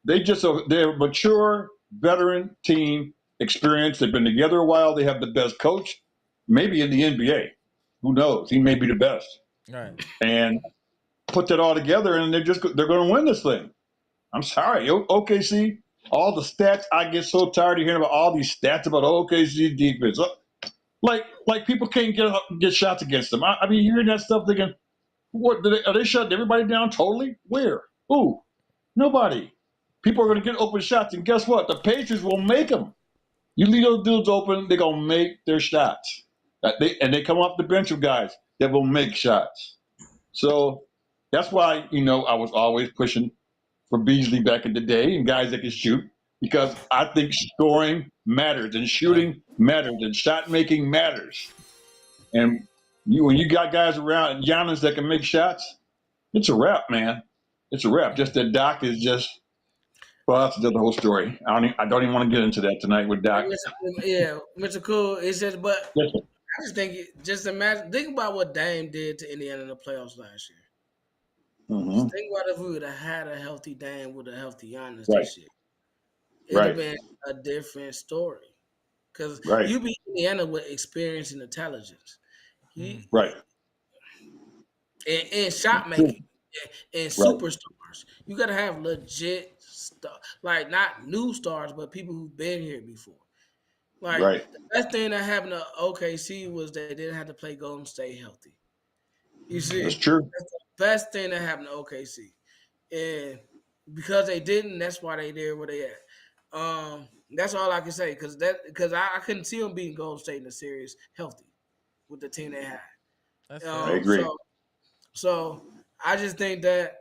they're a mature veteran team, experienced. They've been together a while. They have the best coach, maybe in the NBA. Who knows? He may be the best. Right. And put that all together, and they're going to win this thing. I'm sorry, OKC. All the stats, I get so tired of hearing about all these stats about OKC defense. Like people can't get shots against them. I mean, hearing that stuff, thinking, what are they shutting everybody down totally? Where? Who? Nobody. People are going to get open shots, and guess what? The Pacers will make them. You leave those dudes open, they're going to make their shots. They come off the bench with guys that will make shots. So that's why, I was always pushing for Beasley back in the day and guys that can shoot, because I think scoring matters and shooting matters and shot making matters. And when you got guys around Giannis that can make shots, it's a wrap, man. It's a wrap. Just that Doc is just, well, that's the whole story. I don't even want to get into that tonight with Doc. Yeah, Mr. Cool. It says, but I just think think about what Dame did to Indiana in the playoffs last year. Mm-hmm. Think about if we would have had a healthy Dame with a healthy Giannis this year. It would have been a different story. Because you beat Indiana with experience and intelligence. And shot making. And superstars. You got to have legit stuff. Like, not new stars, but people who've been here before. Like, the best thing that happened to OKC was they didn't have to play Golden State healthy. You see? That's true. That's the best thing that happened to OKC. And because they didn't, that's why they there where they at. That's all I can say. Because I couldn't see them beating Golden State in the series healthy with the team they had. I agree. So I just think that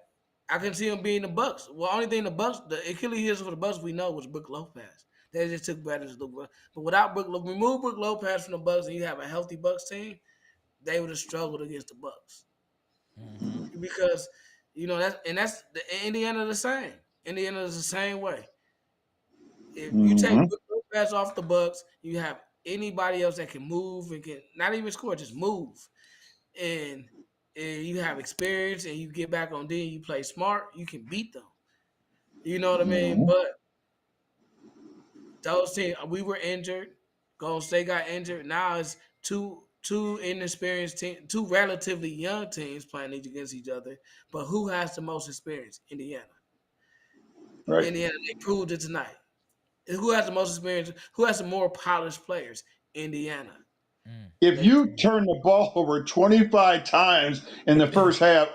I can see them being the Bucks. Well, only thing the Achilles heels for the Bucks we know was Brook Lopez. They just took better to look, but without remove Brook Lopez from the Bucks, and you have a healthy Bucks team, they would have struggled against the Bucks. Mm-hmm. Because that's the Indiana the same. Indiana is the same way. If you take Brook Lopez off the Bucks, you have anybody else that can move and can not even score, just move, and you have experience, and you get back on D and you play smart, you can beat them. You know what I mean? But those teams, we were injured. Golden State got injured. Now it's two inexperienced teams, two relatively young teams playing against each other. But who has the most experience? Indiana. Right. Indiana, they proved it tonight. Who has the most experience? Who has the more polished players? Indiana. If you turn the ball over 25 times in the first half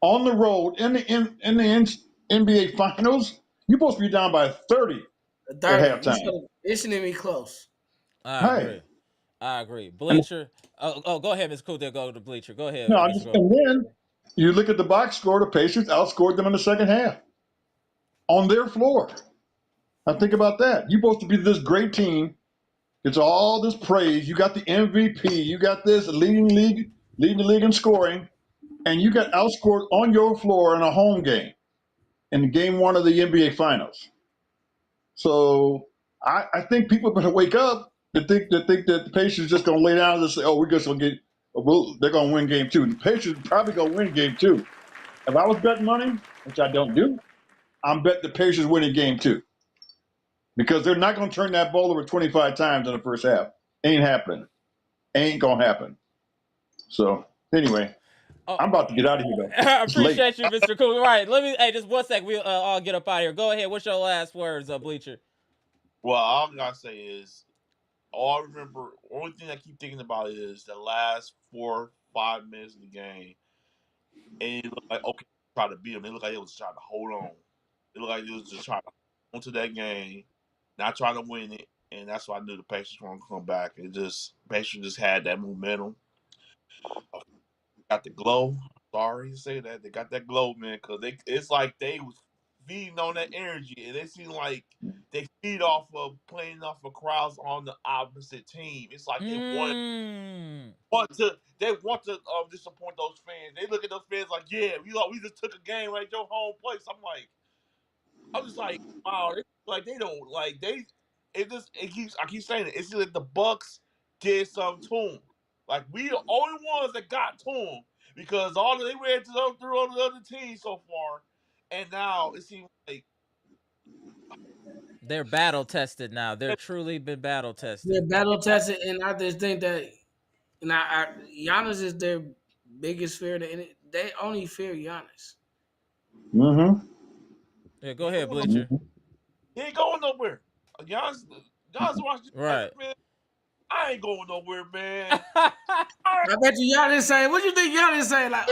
on the road in the NBA Finals, you're supposed to be down by 30 at halftime. It shouldn't be close. I agree. Bleacher. Go ahead, Ms. Cool. Go to Bleacher. Go ahead. No, and then you look at the box score. The Pacers outscored them in the second half on their floor. Now think about that. You're supposed to be this great team. It's all this praise. You got the MVP. You got this leading the league in scoring, and you got outscored on your floor in a home game, in game one of the NBA Finals. So I think people better wake up to think that the Pacers just gonna lay down and say, "Oh, we're just gonna get, they're gonna win game 2." The Pacers probably gonna win game 2. If I was betting money, which I don't do, I'm betting the Pacers winning game 2 because they're not gonna turn that ball over 25 times in the first half. Ain't happening. Ain't gonna happen. So anyway, Oh, I'm about to get out of here though. I It's late. appreciate you, Mr. Cool. All right, let me. Hey, just 1 second. We'll all get up out of here. Go ahead. What's your last words, Bleacher? Well, all I'm gonna say is, all I remember, only thing I keep thinking about is the last 4-5 minutes of the game, and it looked like okay, try to beat them. It looked like they was trying to hold on. It looked like they was just trying to hold on to that game, not trying to win it, and that's why I knew the Pacers were gonna come back. It just Pacers just had that momentum. Got the glow. Sorry to say that they got that glow, man, because it's like they was feeding on that energy, and it seemed like they feed off of playing off of crowds on the opposite team. It's like they want to disappoint those fans. They look at those fans like, yeah, we just took a game like your home place. I'm just like, wow, like they don't like they. I keep saying it. It's like the Bucks did something to them. Like we the only ones that got to them because they ran through all the other teams so far, and now it seems like They're battle tested now. They're truly been battle tested. They're battle tested, and I just think that, Giannis is their biggest fear. They only fear Giannis. Mm-hmm. Yeah, go ahead, Bleacher. he ain't going nowhere. Giannis watched this like, Right. man, I ain't going nowhere, man. I bet you Giannis say, what you think Giannis say? Like,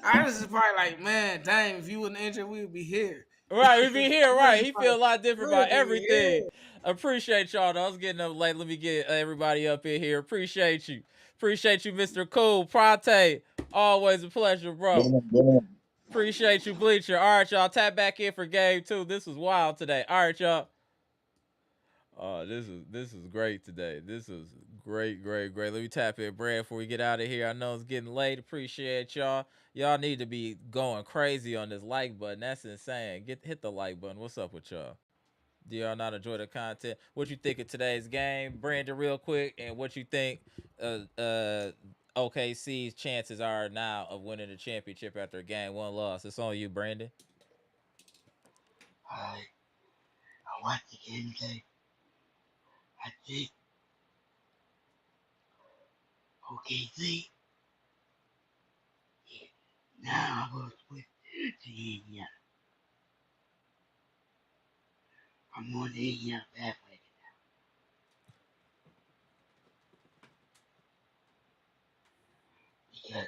Giannis is probably like, man, dang, if you wasn't injured, we would be here. Right, we be here, right. He feel a lot different about We'd be everything. here. Appreciate y'all. Though. I was getting up late. Let me get everybody up in here. Appreciate you. Appreciate you, Mr. Cool. Prate. Always a pleasure, bro. Appreciate you, Bleacher. All right, y'all. Tap back in for game 2. This was wild today. All right, y'all. This is great today. This is great. Let me tap in Brad before we get out of here. I know it's getting late. Appreciate y'all. Y'all need to be going crazy on this like button. That's insane. Hit the like button. What's up with y'all? Do y'all not enjoy the content? What you think of today's game, Brandon? Real quick, and what you think OKC's chances are now of winning the championship after a game 1 loss? It's on you, Brandon. I watched the game today. I think OKC. Yeah. Now I will switch to Indiana. I'm on the Indiana pathway because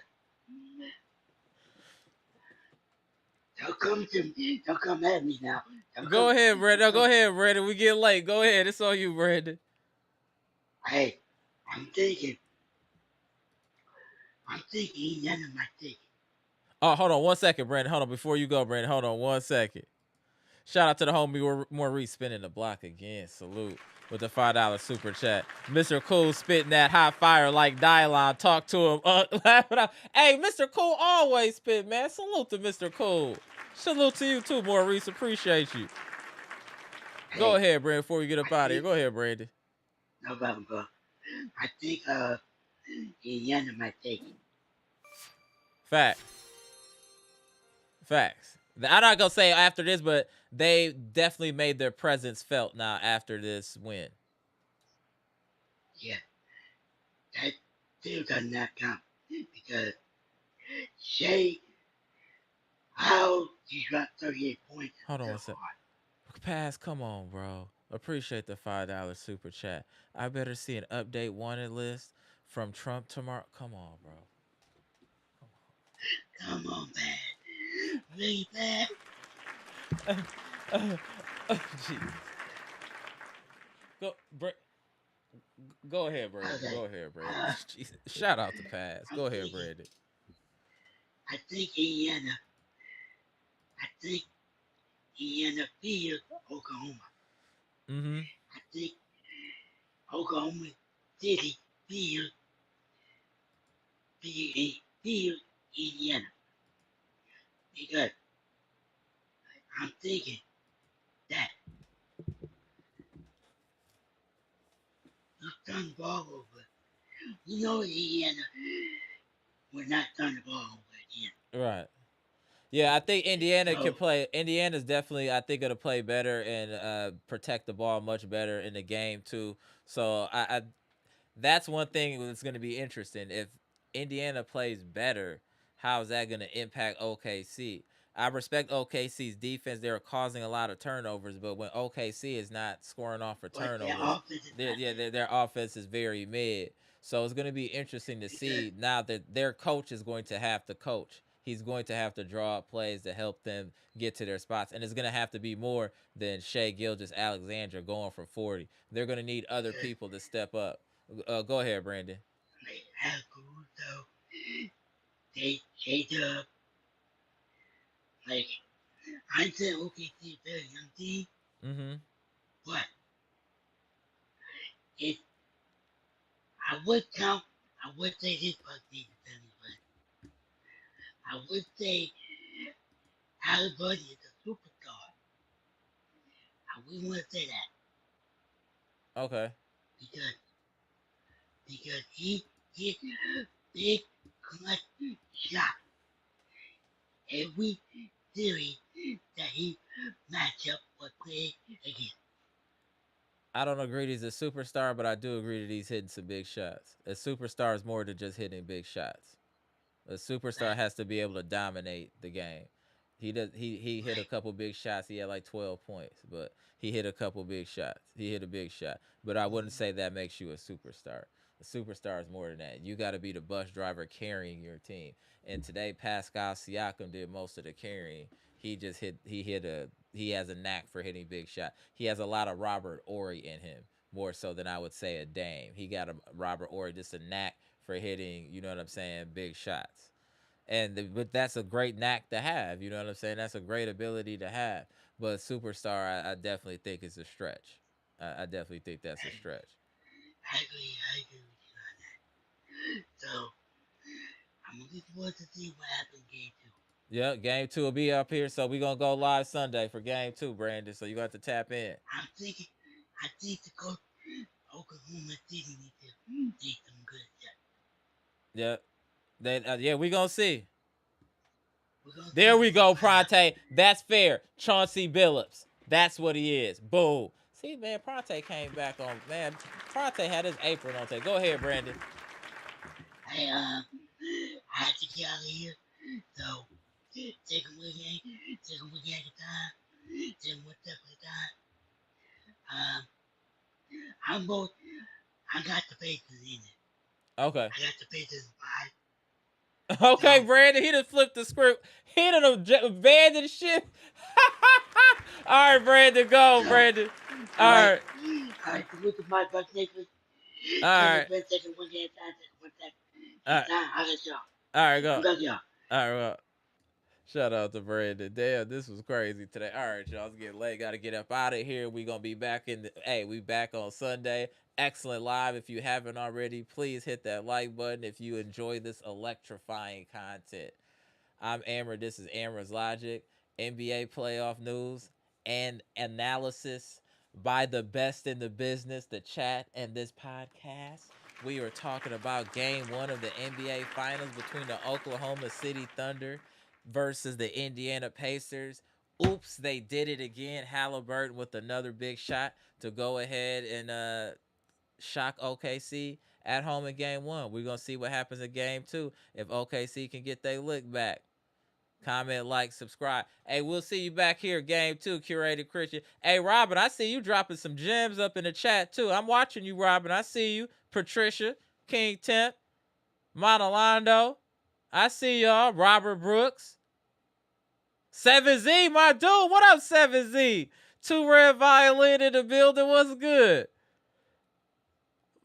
don't come at me now. Go ahead, Brandon. Go ahead, Brandon. We get late. Go ahead. It's on you, Brandon. Hey, I'm thinking Indiana might take it. Oh, hold on 1 second, Brandon. Hold on. Before you go, Brandon, hold on 1 second. Shout out to the homie Maurice spinning the block again. Salute with the $5 super chat. Mr. Cool spitting that hot fire like Dylon. Talk to him. Laugh it out. Hey, Mr. Cool always spit, man. Salute to Mr. Cool. Salute to you too, Maurice. Appreciate you. Go ahead, Brandon, before we get up out of here. Go ahead, Brandon. No problem, bro. I think Indiana might take it. Facts. I'm not gonna say after this, but they definitely made their presence felt now after this win. Yeah, that still does not count because Shea, how he got 38 points. Hold on 1 second. Pass, come on, bro. Appreciate the $5 super chat. I better see an update wanted list from Trump tomorrow. Come on, bro. Come on, man. Really bad. Jeez. Go ahead, Brandon. Okay. Go ahead, Brandon. Shout out to Pass. Go ahead, Brandon. I think Indiana fears Oklahoma. Mm-hmm. I think Oklahoma City fears Indiana. Because I'm thinking that turn the ball over. You know Indiana will not turn the ball over again. Right. Yeah, I think Indiana can So play. Indiana's definitely, I think, gonna play better and protect the ball much better in the game too. So I that's one thing that's gonna be interesting. If Indiana plays better, how is that gonna impact OKC? I respect OKC's defense. They're causing a lot of turnovers, but when OKC is not scoring off for but their turnovers, offense is not there. their offense is very mid. So it's going to be interesting to Because see now that their coach is going to have to coach. He's going to have to draw up plays to help them get to their spots. And it's going to have to be more than Shea Gilgeous Alexander going for 40. They're going to need other because people to step up. Go ahead, Brandon. they have Caruso, they J-Dub. Like, I said OKC is a very young team, Mm-hmm. but it, I would count, I would say this about the defense, but I would say Haliburton is a superstar. I wouldn't want to say that Okay. because he hit big clutch shot every series that he match up or play against. I don't agree that he's a superstar, but I do agree that he's hitting some big shots. A superstar is more than just hitting big shots. A superstar Right, has to be able to dominate the game. He hit a right. couple big shots. He had like 12 points, but he hit a couple big shots. He hit a big shot. But I wouldn't say that makes you a superstar. A superstar is more than that. You got to be the bus driver carrying your team. And today Pascal Siakam did most of the carrying. He has a knack for hitting big shot. He has a lot of Robert Ory in him, more so than I would say a Dame. He got a Robert Ory, just a knack for hitting, you know what I'm saying, big shots. But that's a great knack to have, you know what I'm saying? That's a great ability to have. But superstar, I definitely think is a stretch. I definitely think that's a stretch. I agree with you on that. So I'm looking forward to see what happens in game two. Yeah, game two will be up here, so we're gonna go live Sunday for game two, Brandon. So you got to tap in. I'm thinking, I think the coach Oklahoma City needs to take some good shots. Yeah, yeah, we gonna see. We're gonna see There we who's gonna go, find out. Pronte. That's fair. Chauncey Billups. That's what he is. Boom. See, man, Pronte came back on. Man, Pronte had his apron on. Go ahead, Brandon. I had to get out of here. So take them with me. Take them with me at a time. Take them one step at a time. Um, I'm both. I got the Pacers in it. Okay. I got the Pacers in five. Okay, So Brandon. He done flipped the script. He done abandoned shit. All right, Brandon. Go, so Brandon. all All right. right. All right. So look at my buck Nicholas. All Turn the right. best second one at a time. One second. All At right. a time. I'll let y'all. All right, go. I'm done, y'all. All right, well. Shout out to Brandon. Damn, this was crazy today. All right, y'all. It's getting late. Got to get up out of here. We gonna be back we back on Sunday. Excellent live. If you haven't already, please hit that like button if you enjoy this electrifying content. I'm Amber. This is Amara's Logic. NBA playoff news and analysis by the best in the business, the chat, and this podcast. We are talking about game one of the NBA Finals between the Oklahoma City Thunder versus the Indiana Pacers. Oops, they did it again. Haliburton with another big shot to go ahead and shock OKC at home in game one. We're going to see what happens in game two if OKC can get their lick back. Comment, like, subscribe. Hey, we'll see you back here, game two, Curated Christian. Hey, Robin, I see you dropping some gems up in the chat, too. I'm watching you, Robin. I see you. Patricia, King Temp, Monalando. I see y'all. Robert Brooks. 7Z, my dude. What up, 7Z? Two Red Violin in the building. What's good?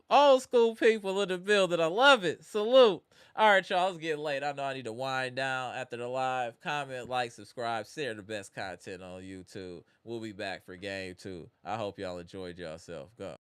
Old school people in the building. I love it. Salute. All right, y'all. It's getting late. I know I need to wind down after the live. Comment, like, subscribe, share the best content on YouTube. We'll be back for game two. I hope y'all enjoyed yourself. Go.